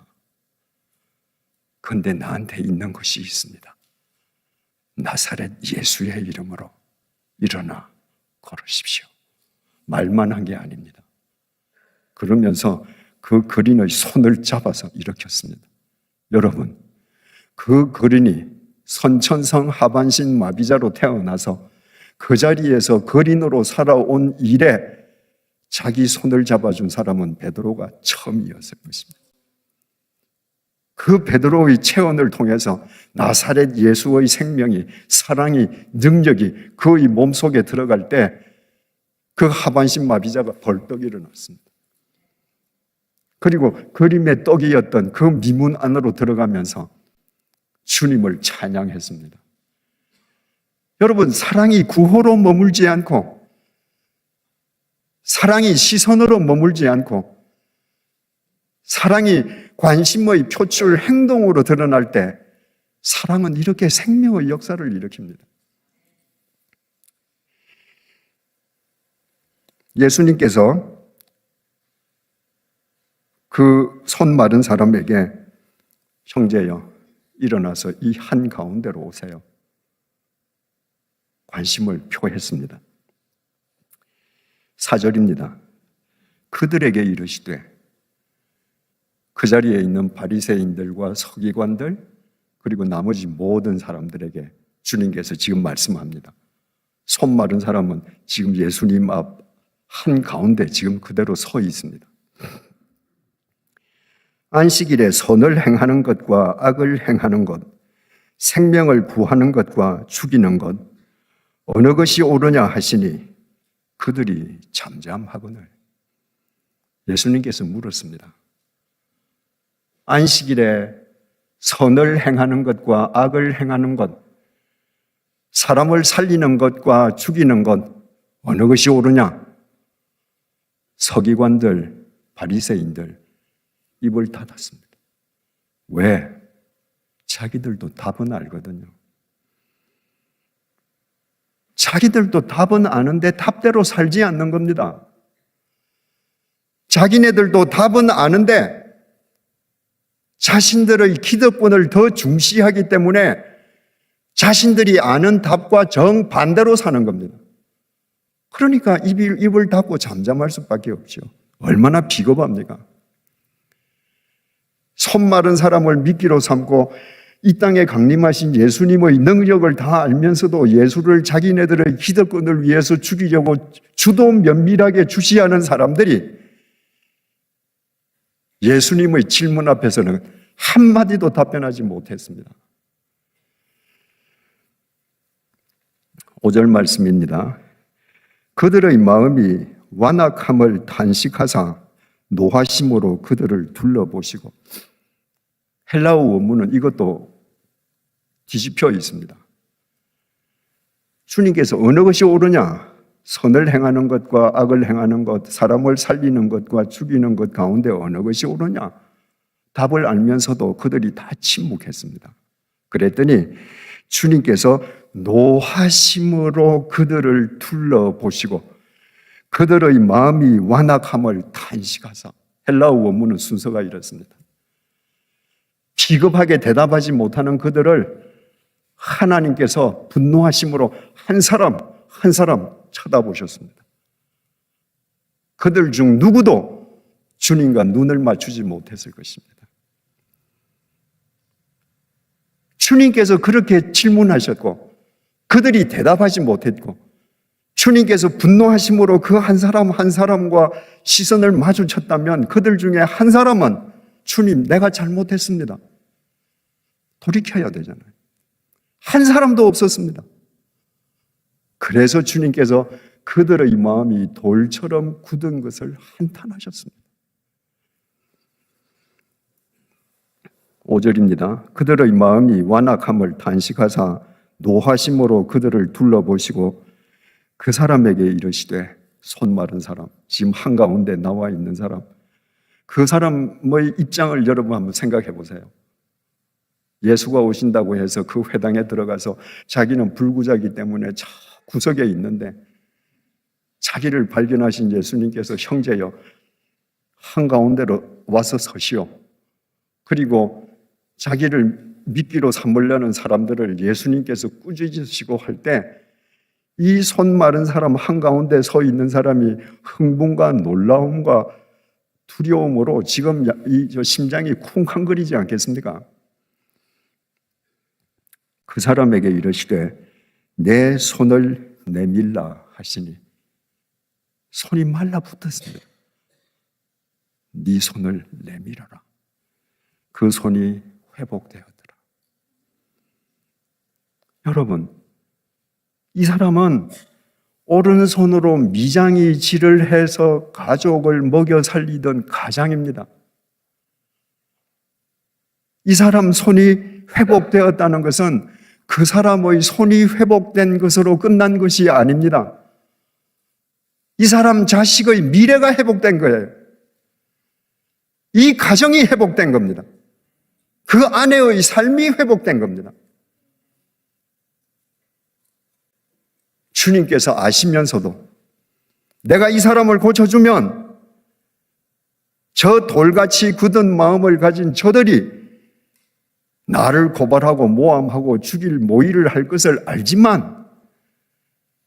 S1: 그런데 나한테 있는 것이 있습니다. 나사렛 예수의 이름으로 일어나 걸으십시오. 말만 한 게 아닙니다. 그러면서 그 거린의 손을 잡아서 일으켰습니다. 여러분, 그 거린이 선천성 하반신 마비자로 태어나서 그 자리에서 거린으로 살아온 이래 자기 손을 잡아준 사람은 베드로가 처음이었을 것입니다. 그 베드로의 체언을 통해서 나사렛 예수의 생명이, 사랑이, 능력이 그의 몸속에 들어갈 때 그 하반신 마비자가 벌떡 일어났습니다. 그리고 그림의 떡이었던 그 미문 안으로 들어가면서 주님을 찬양했습니다. 여러분, 사랑이 구호로 머물지 않고, 사랑이 시선으로 머물지 않고, 사랑이 관심의 표출, 행동으로 드러날 때 사랑은 이렇게 생명의 역사를 일으킵니다. 예수님께서 그 손 마른 사람에게 형제여, 일어나서 이 한가운데로 오세요. 관심을 표했습니다. 4절입니다. 그들에게 이르시되, 그 자리에 있는 바리새인들과 서기관들 그리고 나머지 모든 사람들에게 주님께서 지금 말씀합니다. 손 마른 사람은 지금 예수님 앞 한가운데 지금 그대로 서 있습니다. 안식일에 선을 행하는 것과 악을 행하는 것, 생명을 구하는 것과 죽이는 것, 어느 것이 옳으냐 하시니 그들이 잠잠하거늘. 예수님께서 물었습니다. 안식일에 선을 행하는 것과 악을 행하는 것, 사람을 살리는 것과 죽이는 것, 어느 것이 옳으냐? 서기관들, 바리새인들 입을 닫았습니다. 왜? 자기들도 답은 알거든요. 자기들도 답은 아는데 답대로 살지 않는 겁니다. 자기네들도 답은 아는데 자신들의 기득권을 더 중시하기 때문에 자신들이 아는 답과 정반대로 사는 겁니다. 그러니까 입을 닫고 잠잠할 수밖에 없죠. 얼마나 비겁합니까? 손 마른 사람을 미끼로 삼고 이 땅에 강림하신 예수님의 능력을 다 알면서도 예수를 자기네들의 기득권을 위해서 죽이려고 주도 면밀하게 주시하는 사람들이 예수님의 질문 앞에서는 한마디도 답변하지 못했습니다. 5절 말씀입니다. 그들의 마음이 완악함을 탄식하사 노하심으로 그들을 둘러보시고. 헬라어 원문은 이것도 뒤집혀 있습니다. 주님께서 어느 것이 옳으냐? 선을 행하는 것과 악을 행하는 것, 사람을 살리는 것과 죽이는 것 가운데 어느 것이 옳으냐? 답을 알면서도 그들이 다 침묵했습니다. 그랬더니 주님께서 노하심으로 그들을 둘러보시고 그들의 마음이 완악함을 탄식하사. 헬라어 원문은 순서가 이렇습니다. 비겁하게 대답하지 못하는 그들을 하나님께서 분노하심으로 한 사람 한 사람 쳐다보셨습니다. 그들 중 누구도 주님과 눈을 맞추지 못했을 것입니다. 주님께서 그렇게 질문하셨고 그들이 대답하지 못했고 주님께서 분노하심으로 그 한 사람 한 사람과 시선을 마주쳤다면 그들 중에 한 사람은 주님, 내가 잘못했습니다. 돌이켜야 되잖아요. 한 사람도 없었습니다. 그래서 주님께서 그들의 마음이 돌처럼 굳은 것을 한탄하셨습니다. 5절입니다. 그들의 마음이 완악함을 탄식하사 노하심으로 그들을 둘러보시고 그 사람에게 이르시되, 손 마른 사람, 지금 한가운데 나와 있는 사람, 그 사람의 입장을 여러분 한번 생각해 보세요. 예수가 오신다고 해서 그 회당에 들어가서 자기는 불구자기 때문에 저 구석에 있는데 자기를 발견하신 예수님께서 형제여 한가운데로 와서 서시오. 그리고 자기를 미끼로 삼으려는 사람들을 예수님께서 꾸짖으시고 할 때 이 손 마른 사람 한가운데 서 있는 사람이 흥분과 놀라움과 두려움으로 지금 이 심장이 쿵쾅거리지 않겠습니까? 그 사람에게 이르시되 내 손을 내밀라 하시니 손이 말라붙었습니다. 네 손을 내밀어라. 그 손이 회복되었더라. 여러분, 이 사람은 오른손으로 미장이질을 해서 가족을 먹여 살리던 가장입니다. 이 사람 손이 회복되었다는 것은 그 사람의 손이 회복된 것으로 끝난 것이 아닙니다. 이 사람 자식의 미래가 회복된 거예요. 이 가정이 회복된 겁니다. 그 아내의 삶이 회복된 겁니다. 주님께서 아시면서도 내가 이 사람을 고쳐주면 저 돌같이 굳은 마음을 가진 저들이 나를 고발하고 모함하고 죽일 모의를 할 것을 알지만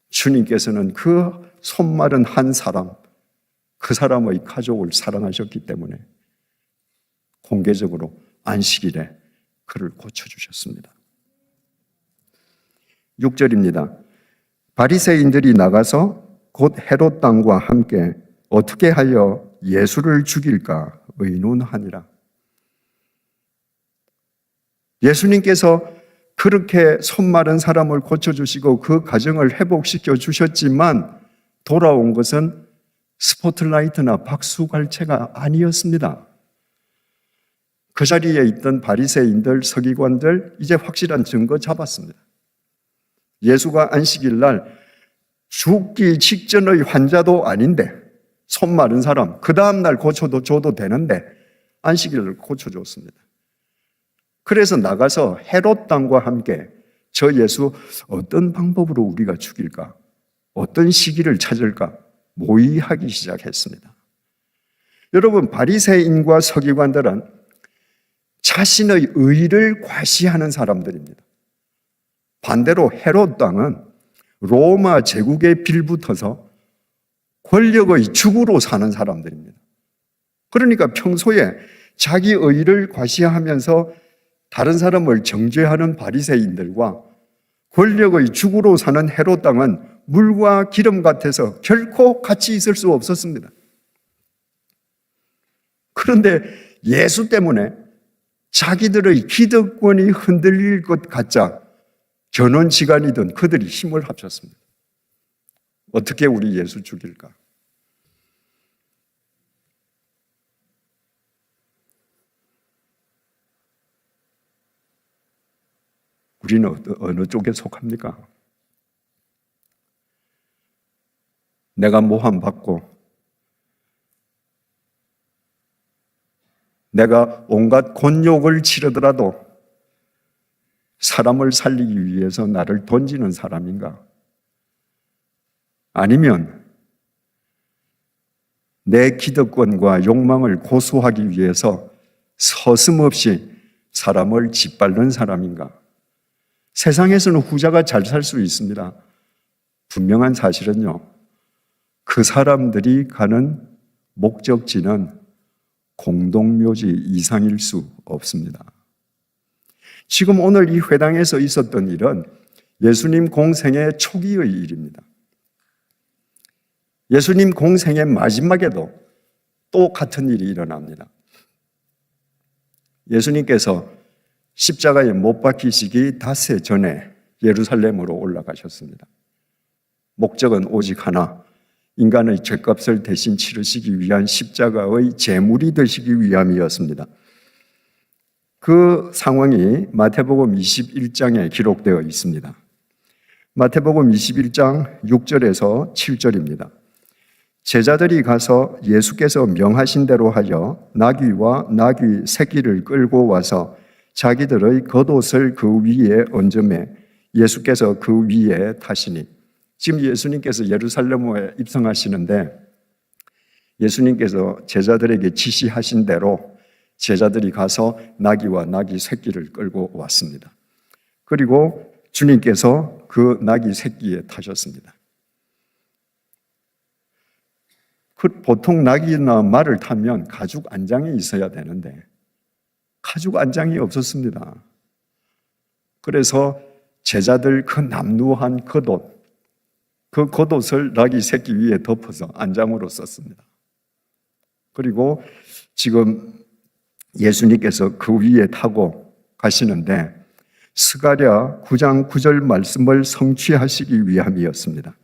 S1: 주님께서는 그 손 마른 한 사람, 그 사람의 가족을 사랑하셨기 때문에 공개적으로 안식일에 그를 고쳐주셨습니다. 6절입니다. 바리새인들이 나가서 곧 헤롯 왕과 함께 어떻게 하여 예수를 죽일까 의논하니라. 예수님께서 그렇게 손 마른 사람을 고쳐주시고 그 가정을 회복시켜 주셨지만 돌아온 것은 스포트라이트나 박수갈채가 아니었습니다. 그 자리에 있던 바리새인들, 서기관들 이제 확실한 증거 잡았습니다. 예수가 안식일 날 죽기 직전의 환자도 아닌데 손 마른 사람 그 다음날 고쳐줘도 되는데 안식일을 고쳐줬습니다. 그래서 나가서 헤롯 왕과 함께 저 예수 어떤 방법으로 우리가 죽일까? 어떤 시기를 찾을까? 모의하기 시작했습니다. 여러분, 바리새인과 서기관들은 자신의 의를 과시하는 사람들입니다. 반대로 헤롯 왕은 로마 제국에 빌붙어서 권력의 죽으로 사는 사람들입니다. 그러니까 평소에 자기 의를 과시하면서 다른 사람을 정죄하는 바리새인들과 권력의 죽으로 사는 헤롯 왕은 물과 기름 같아서 결코 같이 있을 수 없었습니다. 그런데 예수 때문에 자기들의 기득권이 흔들릴 것 같자 견원지간이든 그들이 힘을 합쳤습니다. 어떻게 우리 예수 죽일까? 우리는 어느 쪽에 속합니까? 내가 모함받고 내가 온갖 곤욕을 치르더라도 사람을 살리기 위해서 나를 던지는 사람인가? 아니면 내 기득권과 욕망을 고수하기 위해서 서슴없이 사람을 짓밟는 사람인가? 세상에서는 후자가 잘 살 수 있습니다. 분명한 사실은요, 그 사람들이 가는 목적지는 공동묘지 이상일 수 없습니다. 지금 오늘 이 회당에서 있었던 일은 예수님 공생의 초기의 일입니다. 예수님 공생의 마지막에도 또 같은 일이 일어납니다. 예수님께서 십자가에 못 박히시기 닷새 전에 예루살렘으로 올라가셨습니다. 목적은 오직 하나, 인간의 죄값을 대신 치르시기 위한 십자가의 제물이 되시기 위함이었습니다. 그 상황이 마태복음 21장에 기록되어 있습니다. 마태복음 21장 6절에서 7절입니다. 제자들이 가서 예수께서 명하신 대로 하여 나귀와 나귀 새끼를 끌고 와서 자기들의 겉옷을 그 위에 얹으매 예수께서 그 위에 타시니, 지금 예수님께서 예루살렘에 입성하시는데 예수님께서 제자들에게 지시하신 대로 제자들이 가서 나귀와 나귀 새끼를 끌고 왔습니다. 그리고 주님께서 그 나귀 새끼에 타셨습니다. 보통 나귀나 말을 타면 가죽 안장이 있어야 되는데 가죽 안장이 없었습니다. 그래서 제자들 그 남루한 겉옷, 그 겉옷을 나귀 새끼 위에 덮어서 안장으로 썼습니다. 그리고 지금 예수님께서 그 위에 타고 가시는데 스가랴 9장 9절 말씀을 성취하시기 위함이었습니다.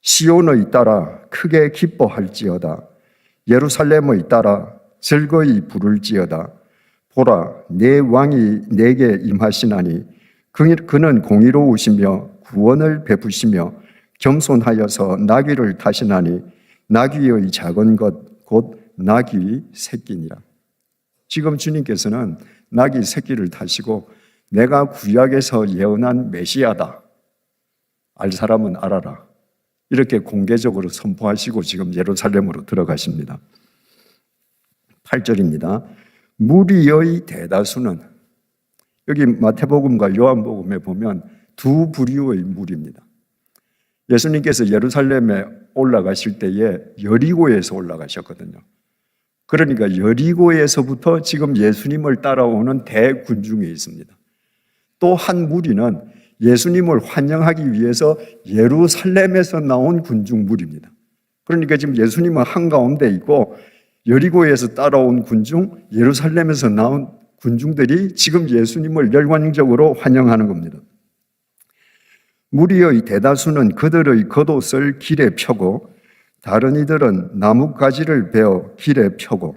S1: 시온의 딸아 크게 기뻐할지어다. 예루살렘의 딸아 즐거이 부를지어다. 보라, 내 왕이 내게 임하시나니 그는 공의로우시며 구원을 베푸시며 겸손하여서 나귀를 타시나니 나귀의 작은 것 곧 나귀 새끼니라. 지금 주님께서는 나귀 새끼를 타시고 내가 구약에서 예언한 메시아다. 알 사람은 알아라. 이렇게 공개적으로 선포하시고 지금 예루살렘으로 들어가십니다. 8절입니다. 무리의 대다수는, 여기 마태복음과 요한복음에 보면 두 부류의 무리입니다. 예수님께서 예루살렘에 올라가실 때에 여리고에서 올라가셨거든요. 그러니까 여리고에서부터 지금 예수님을 따라오는 대군중이 있습니다. 또 한 무리는 예수님을 환영하기 위해서 예루살렘에서 나온 군중 무리입니다. 그러니까 지금 예수님은 한가운데 있고 여리고에서 따라온 군중, 예루살렘에서 나온 군중들이 지금 예수님을 열광적으로 환영하는 겁니다. 무리의 대다수는 그들의 겉옷을 길에 펴고 다른 이들은 나뭇가지를 베어 길에 펴고,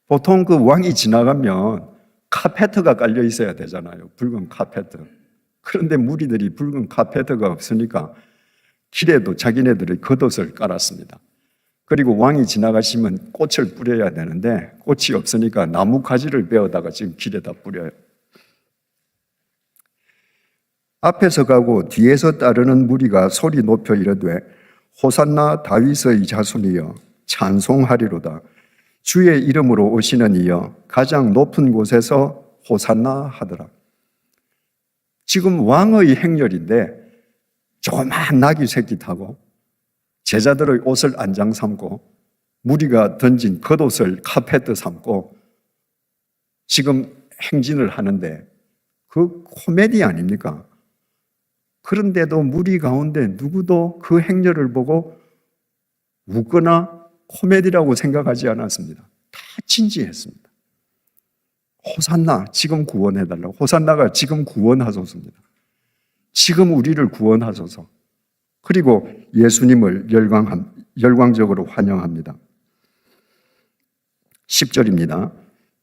S1: 보통 그 왕이 지나가면 카페트가 깔려 있어야 되잖아요. 붉은 카페트. 그런데 무리들이 붉은 카페트가 없으니까 길에도 자기네들의 겉옷을 깔았습니다. 그리고 왕이 지나가시면 꽃을 뿌려야 되는데 꽃이 없으니까 나뭇가지를 베어다가 지금 길에다 뿌려요. 앞에서 가고 뒤에서 따르는 무리가 소리 높여 이르되 호산나 다윗의 자손이여 찬송하리로다. 주의 이름으로 오시는 이여 가장 높은 곳에서 호산나 하더라. 지금 왕의 행렬인데 조그마한 나귀 새끼 타고 제자들의 옷을 안장 삼고 무리가 던진 겉옷을 카페트 삼고 지금 행진을 하는데 그 코미디 아닙니까? 그런데도 무리 가운데 누구도 그 행렬을 보고 웃거나 코미디라고 생각하지 않았습니다. 다 진지했습니다. 호산나, 지금 구원해달라고. 호산나가 지금 구원하소서입니다. 지금 우리를 구원하소서. 그리고 예수님을 열광적으로 환영합니다. 10절입니다.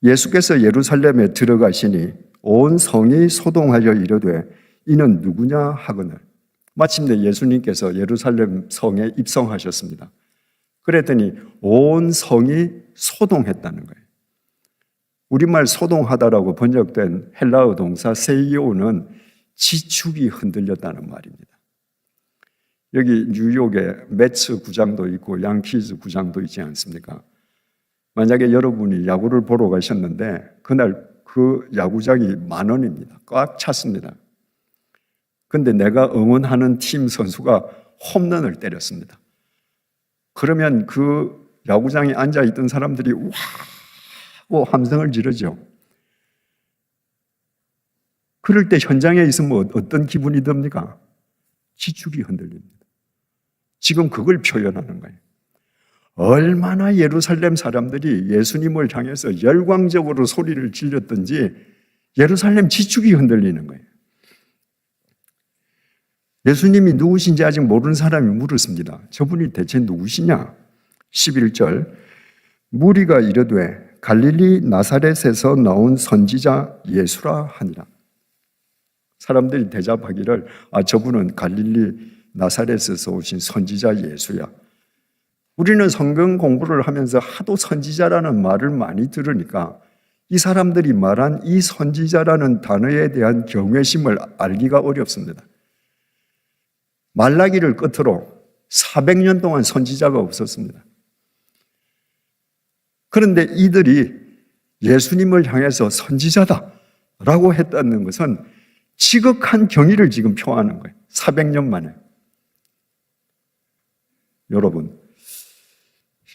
S1: 예수께서 예루살렘에 들어가시니 온 성이 소동하여 이르되 이는 누구냐 하거늘. 마침내 예수님께서 예루살렘 성에 입성하셨습니다. 그랬더니 온 성이 소동했다는 거예요. 우리말 소동하다라고 번역된 헬라어 동사 세이오는 지축이 흔들렸다는 말입니다. 여기 뉴욕에 매츠 구장도 있고 양키즈 구장도 있지 않습니까? 만약에 여러분이 야구를 보러 가셨는데 그날 그 야구장이 10,000원입니다. 꽉 찼습니다. 근데 내가 응원하는 팀 선수가 홈런을 때렸습니다. 그러면 그 야구장에 앉아있던 사람들이 와 하고 함성을 지르죠. 그럴 때 현장에 있으면 어떤 기분이 듭니까? 지축이 흔들립니다. 지금 그걸 표현하는 거예요. 얼마나 예루살렘 사람들이 예수님을 향해서 열광적으로 소리를 질렀던지 예루살렘 지축이 흔들리는 거예요. 예수님이 누구신지 아직 모르는 사람이 물었습니다. 저분이 대체 누구시냐? 11절 무리가 이르되 갈릴리 나사렛에서 나온 선지자 예수라 하니라. 사람들이 대답하기를 저분은 갈릴리 나사렛에서 오신 선지자 예수야. 우리는 성경 공부를 하면서 하도 선지자라는 말을 많이 들으니까 이 사람들이 말한 이 선지자라는 단어에 대한 경외심을 알기가 어렵습니다. 말라기를 끝으로 400년 동안 선지자가 없었습니다. 그런데 이들이 예수님을 향해서 선지자다라고 했다는 것은 지극한 경의를 지금 표하는 거예요. 400년 만에. 여러분,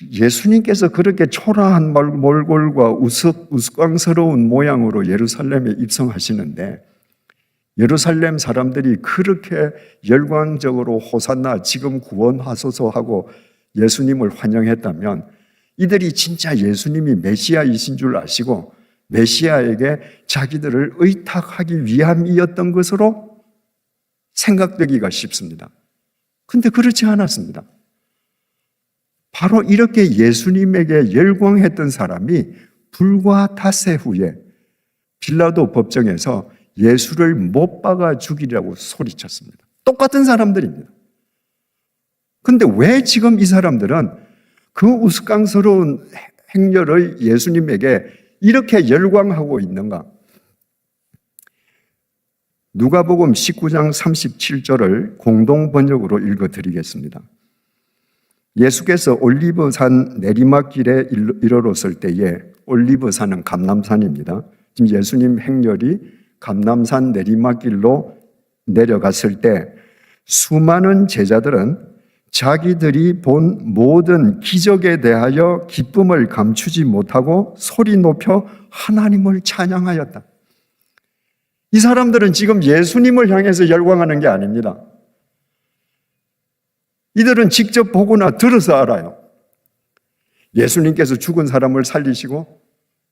S1: 예수님께서 그렇게 초라한 몰골과 우스꽝스러운 모양으로 예루살렘에 입성하시는데 예루살렘 사람들이 그렇게 열광적으로 호산나 지금 구원하소서 하고 예수님을 환영했다면 이들이 진짜 예수님이 메시아이신 줄 아시고 메시아에게 자기들을 의탁하기 위함이었던 것으로 생각되기가 쉽습니다. 근데 그렇지 않았습니다. 바로 이렇게 예수님에게 열광했던 사람이 불과 닷새 후에 빌라도 법정에서 예수를 못 박아 죽이라고 소리쳤습니다. 똑같은 사람들입니다. 근데 왜 지금 이 사람들은 그 우스꽝스러운 행렬의 예수님에게 이렇게 열광하고 있는가? 누가복음 19장 37절을 공동 번역으로 읽어드리겠습니다. 예수께서 올리브산 내리막길에 이르렀을 때에, 올리브산은 감람산입니다. 지금 예수님 행렬이 감람산 내리막길로 내려갔을 때 수많은 제자들은 자기들이 본 모든 기적에 대하여 기쁨을 감추지 못하고 소리 높여 하나님을 찬양하였다. 이 사람들은 지금 예수님을 향해서 열광하는 게 아닙니다. 이들은 직접 보거나 들어서 알아요. 예수님께서 죽은 사람을 살리시고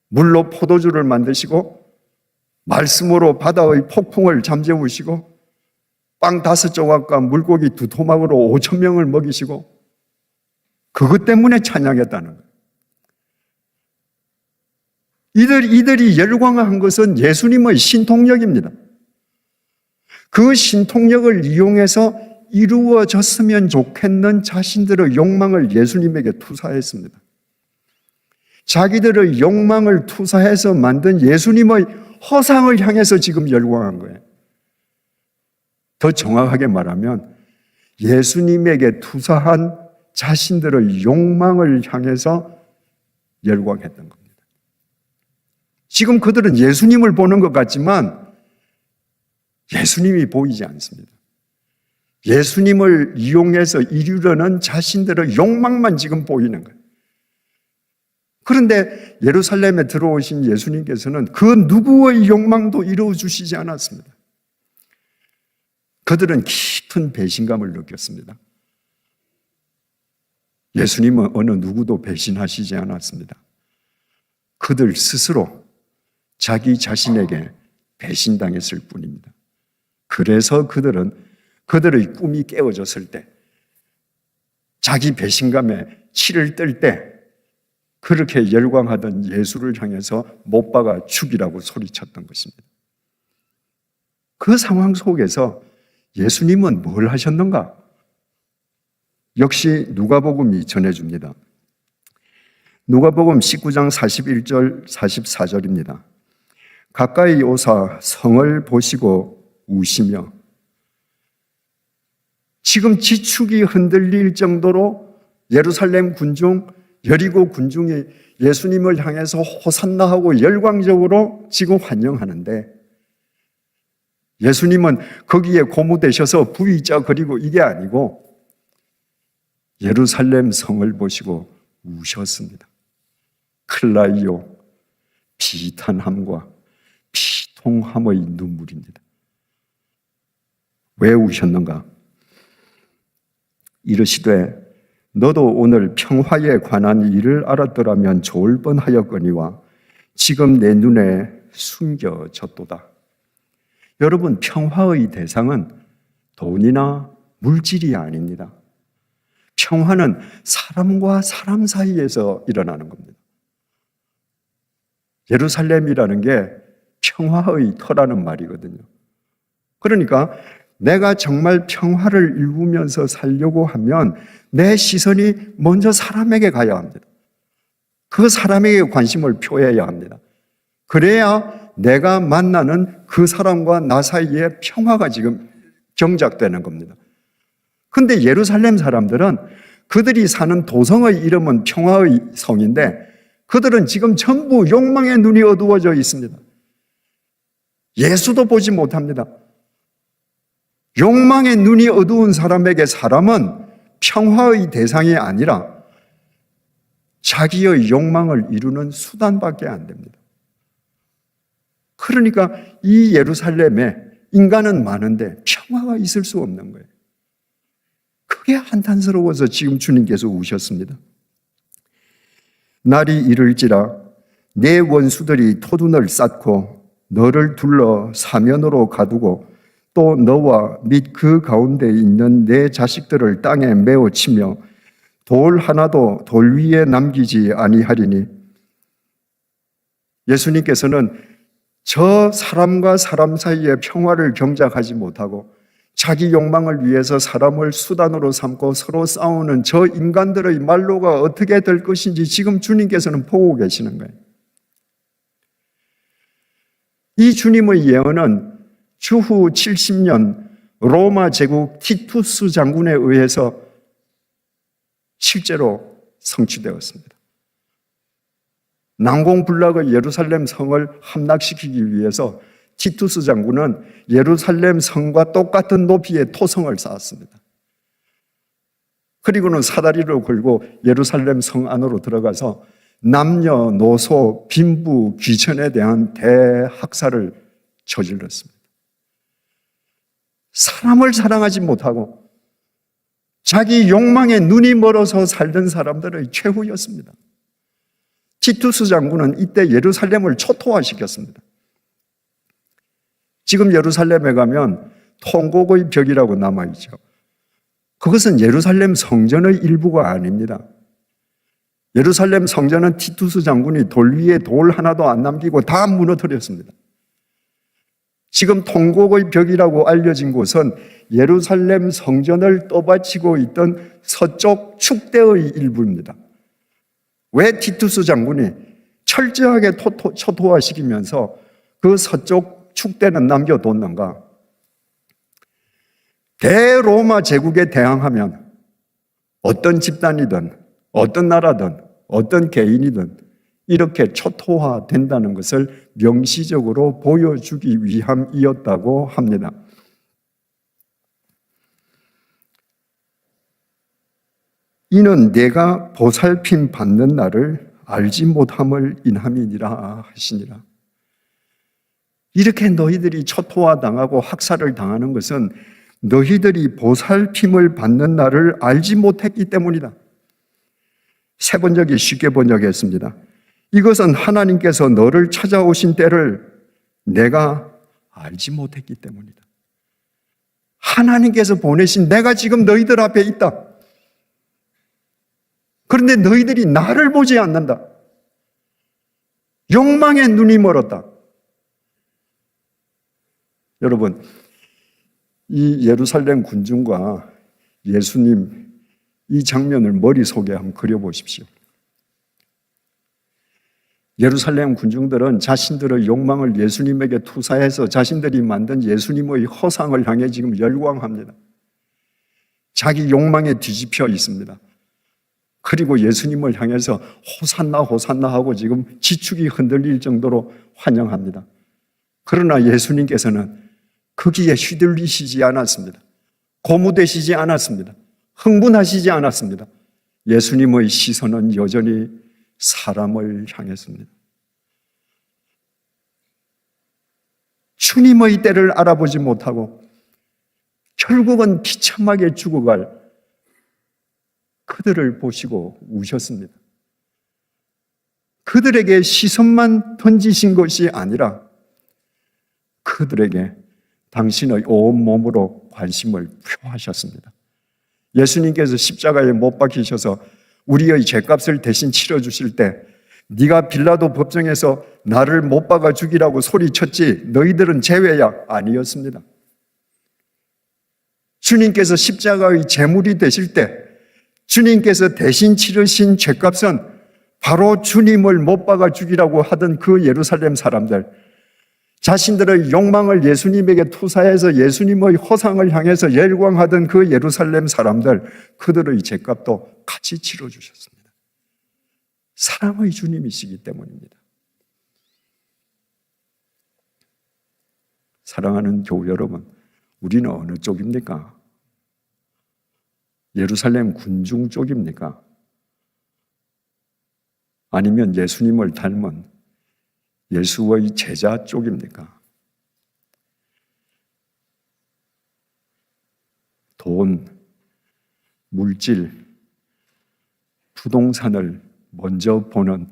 S1: 물로 포도주를 만드시고 말씀으로 바다의 폭풍을 잠재우시고 빵 5조각과 물고기 2토막으로 5,000명을 먹이시고 그것 때문에 찬양했다는 거예요. 이들이 열광한 것은 예수님의 신통력입니다. 그 신통력을 이용해서 이루어졌으면 좋겠는 자신들의 욕망을 예수님에게 투사했습니다. 자기들의 욕망을 투사해서 만든 예수님의 허상을 향해서 지금 열광한 거예요. 더 정확하게 말하면 예수님에게 투사한 자신들의 욕망을 향해서 열광했던 겁니다. 지금 그들은 예수님을 보는 것 같지만 예수님이 보이지 않습니다. 예수님을 이용해서 이루려는 자신들의 욕망만 지금 보이는 거예요. 그런데 예루살렘에 들어오신 예수님께서는 그 누구의 욕망도 이루어 주시지 않았습니다. 그들은 깊은 배신감을 느꼈습니다. 예수님은 어느 누구도 배신하시지 않았습니다. 그들 스스로 자기 자신에게 배신당했을 뿐입니다. 그래서 그들은 그들의 꿈이 깨어졌을 때, 자기 배신감에 치를 뜰 때 그렇게 열광하던 예수를 향해서 못 박아 죽이라고 소리쳤던 것입니다. 그 상황 속에서 예수님은 뭘 하셨는가? 역시 누가복음이 전해줍니다. 누가복음 19장 41절 44절입니다. 가까이 오사 성을 보시고 우시며, 지금 지축이 흔들릴 정도로 예루살렘 군중, 여리고 군중이 예수님을 향해서 호산나하고 열광적으로 지금 환영하는데, 예수님은 거기에 고무되셔서 V자 그리고 이게 아니고 예루살렘 성을 보시고 우셨습니다. 클라이오, 비탄함과 비통함의 눈물입니다. 왜 우셨는가? 이르시되 너도 오늘 평화에 관한 일을 알았더라면 좋을 뻔하였거니와 지금 내 눈에 숨겨졌도다. 여러분, 평화의 대상은 돈이나 물질이 아닙니다. 평화는 사람과 사람 사이에서 일어나는 겁니다. 예루살렘이라는 게 평화의 터라는 말이거든요. 그러니까 내가 정말 평화를 이루면서 살려고 하면 내 시선이 먼저 사람에게 가야 합니다. 그 사람에게 관심을 표해야 합니다. 그래야 내가 만나는 그 사람과 나 사이에 평화가 지금 경작되는 겁니다. 근데 예루살렘 사람들은 그들이 사는 도성의 이름은 평화의 성인데 그들은 지금 전부 욕망의 눈이 어두워져 있습니다. 예수도 보지 못합니다. 욕망의 눈이 어두운 사람에게 사람은 평화의 대상이 아니라 자기의 욕망을 이루는 수단밖에 안 됩니다. 그러니까 이 예루살렘에 인간은 많은데 평화가 있을 수 없는 거예요. 그게 한탄스러워서 지금 주님께서 우셨습니다. 날이 이를지라 내 원수들이 토둔을 쌓고 너를 둘러 사면으로 가두고 또 너와 및 그 가운데 있는 내 자식들을 땅에 메어 치며 돌 하나도 돌 위에 남기지 아니하리니. 예수님께서는 저 사람과 사람 사이에 평화를 경작하지 못하고 자기 욕망을 위해서 사람을 수단으로 삼고 서로 싸우는 저 인간들의 말로가 어떻게 될 것인지 지금 주님께서는 보고 계시는 거예요. 이 주님의 예언은 주후 70년 로마 제국 티투스 장군에 의해서 실제로 성취되었습니다. 난공불락의 예루살렘 성을 함락시키기 위해서 티투스 장군은 예루살렘 성과 똑같은 높이의 토성을 쌓았습니다. 그리고는 사다리를 걸고 예루살렘 성 안으로 들어가서 남녀노소, 빈부, 귀천에 대한 대학살을 저질렀습니다. 사람을 사랑하지 못하고 자기 욕망에 눈이 멀어서 살던 사람들의 최후였습니다. 티투스 장군은 이때 예루살렘을 초토화시켰습니다. 지금 예루살렘에 가면 통곡의 벽이라고 남아있죠. 그것은 예루살렘 성전의 일부가 아닙니다. 예루살렘 성전은 티투스 장군이 돌 위에 돌 하나도 안 남기고 다 무너뜨렸습니다. 지금 통곡의 벽이라고 알려진 곳은 예루살렘 성전을 떠받치고 있던 서쪽 축대의 일부입니다. 왜 티투스 장군이 철저하게 초토화시키면서 그 서쪽 축대는 남겨뒀는가? 대로마 제국에 대항하면 어떤 집단이든 어떤 나라든 어떤 개인이든 이렇게 초토화된다는 것을 명시적으로 보여주기 위함이었다고 합니다. 이는 내가 보살핌 받는 날을 알지 못함을 인함이니라 하시니라. 이렇게 너희들이 초토화당하고 학살을 당하는 것은 너희들이 보살핌을 받는 날을 알지 못했기 때문이다. 세 번역이 쉽게 번역했습니다. 이것은 하나님께서 너를 찾아오신 때를 내가 알지 못했기 때문이다. 하나님께서 보내신 내가 지금 너희들 앞에 있다. 그런데 너희들이 나를 보지 않는다. 욕망에 눈이 멀었다. 여러분, 이 예루살렘 군중과 예수님 이 장면을 머릿속에 한번 그려보십시오. 예루살렘 군중들은 자신들의 욕망을 예수님에게 투사해서 자신들이 만든 예수님의 허상을 향해 지금 열광합니다. 자기 욕망에 뒤집혀 있습니다. 그리고 예수님을 향해서 호산나 호산나 하고 지금 지축이 흔들릴 정도로 환영합니다. 그러나 예수님께서는 거기에 휘둘리시지 않았습니다. 고무되시지 않았습니다. 흥분하시지 않았습니다. 예수님의 시선은 여전히 사람을 향했습니다. 주님의 때를 알아보지 못하고 결국은 비참하게 죽어갈 그들을 보시고 우셨습니다. 그들에게 시선만 던지신 것이 아니라 그들에게 당신의 온 몸으로 관심을 표하셨습니다. 예수님께서 십자가에 못 박히셔서 우리의 죄값을 대신 치러주실 때 네가 빌라도 법정에서 나를 못 박아 죽이라고 소리쳤지 너희들은 제외야 아니었습니다. 주님께서 십자가의 제물이 되실 때 주님께서 대신 치르신 죄값은 바로 주님을 못 박아 죽이라고 하던 그 예루살렘 사람들, 자신들의 욕망을 예수님에게 투사해서 예수님의 허상을 향해서 열광하던 그 예루살렘 사람들, 그들의 죄값도 같이 치러주셨습니다. 사랑의 주님이시기 때문입니다. 사랑하는 교우 여러분, 우리는 어느 쪽입니까? 예루살렘 군중 쪽입니까? 아니면 예수님을 닮은 예수의 제자 쪽입니까? 돈, 물질, 부동산을 먼저 보는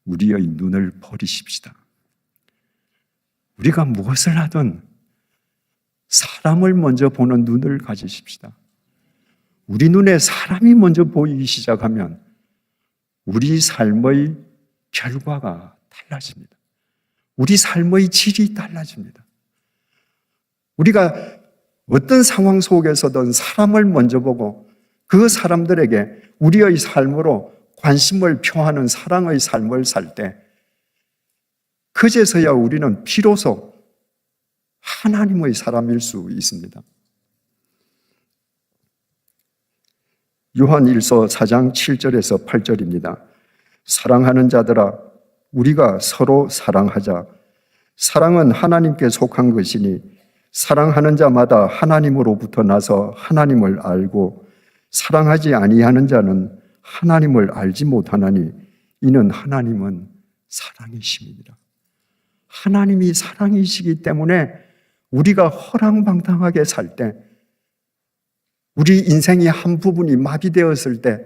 S1: 우리의 눈을 버리십시다. 우리가 무엇을 하든 사람을 먼저 보는 눈을 가지십시다. 우리 눈에 사람이 먼저 보이기 시작하면 우리 삶의 결과가 달라집니다. 우리 삶의 질이 달라집니다. 우리가 어떤 상황 속에서든 사람을 먼저 보고 그 사람들에게 우리의 삶으로 관심을 표하는 사랑의 삶을 살 때 그제서야 우리는 비로소 하나님의 사람일 수 있습니다. 요한일서 4장 7절에서 8절입니다. 사랑하는 자들아, 우리가 서로 사랑하자. 사랑은 하나님께 속한 것이니 사랑하는 자마다 하나님으로부터 나서 하나님을 알고 사랑하지 아니하는 자는 하나님을 알지 못하나니 이는 하나님은 사랑이심이니라. 하나님이 사랑이시기 때문에 우리가 허랑방탕하게 살 때, 우리 인생의 한 부분이 마비되었을 때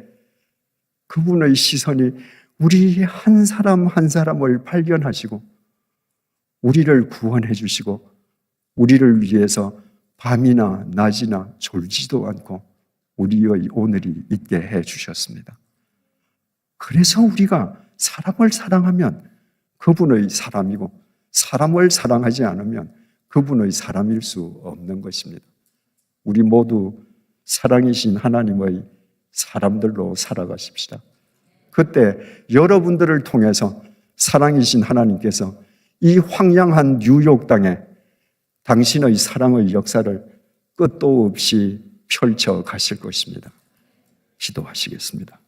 S1: 그분의 시선이 우리 한 사람 한 사람을 발견하시고 우리를 구원해 주시고 우리를 위해서 밤이나 낮이나 졸지도 않고 우리의 오늘이 있게 해 주셨습니다. 그래서 우리가 사람을 사랑하면 그분의 사람이고 사람을 사랑하지 않으면 그분의 사람일 수 없는 것입니다. 우리 모두 사랑이신 하나님의 사람들로 살아가십시다. 그때 여러분들을 통해서 사랑이신 하나님께서 이 황량한 뉴욕 땅에 당신의 사랑의 역사를 끝도 없이 펼쳐 가실 것입니다. 기도하시겠습니다.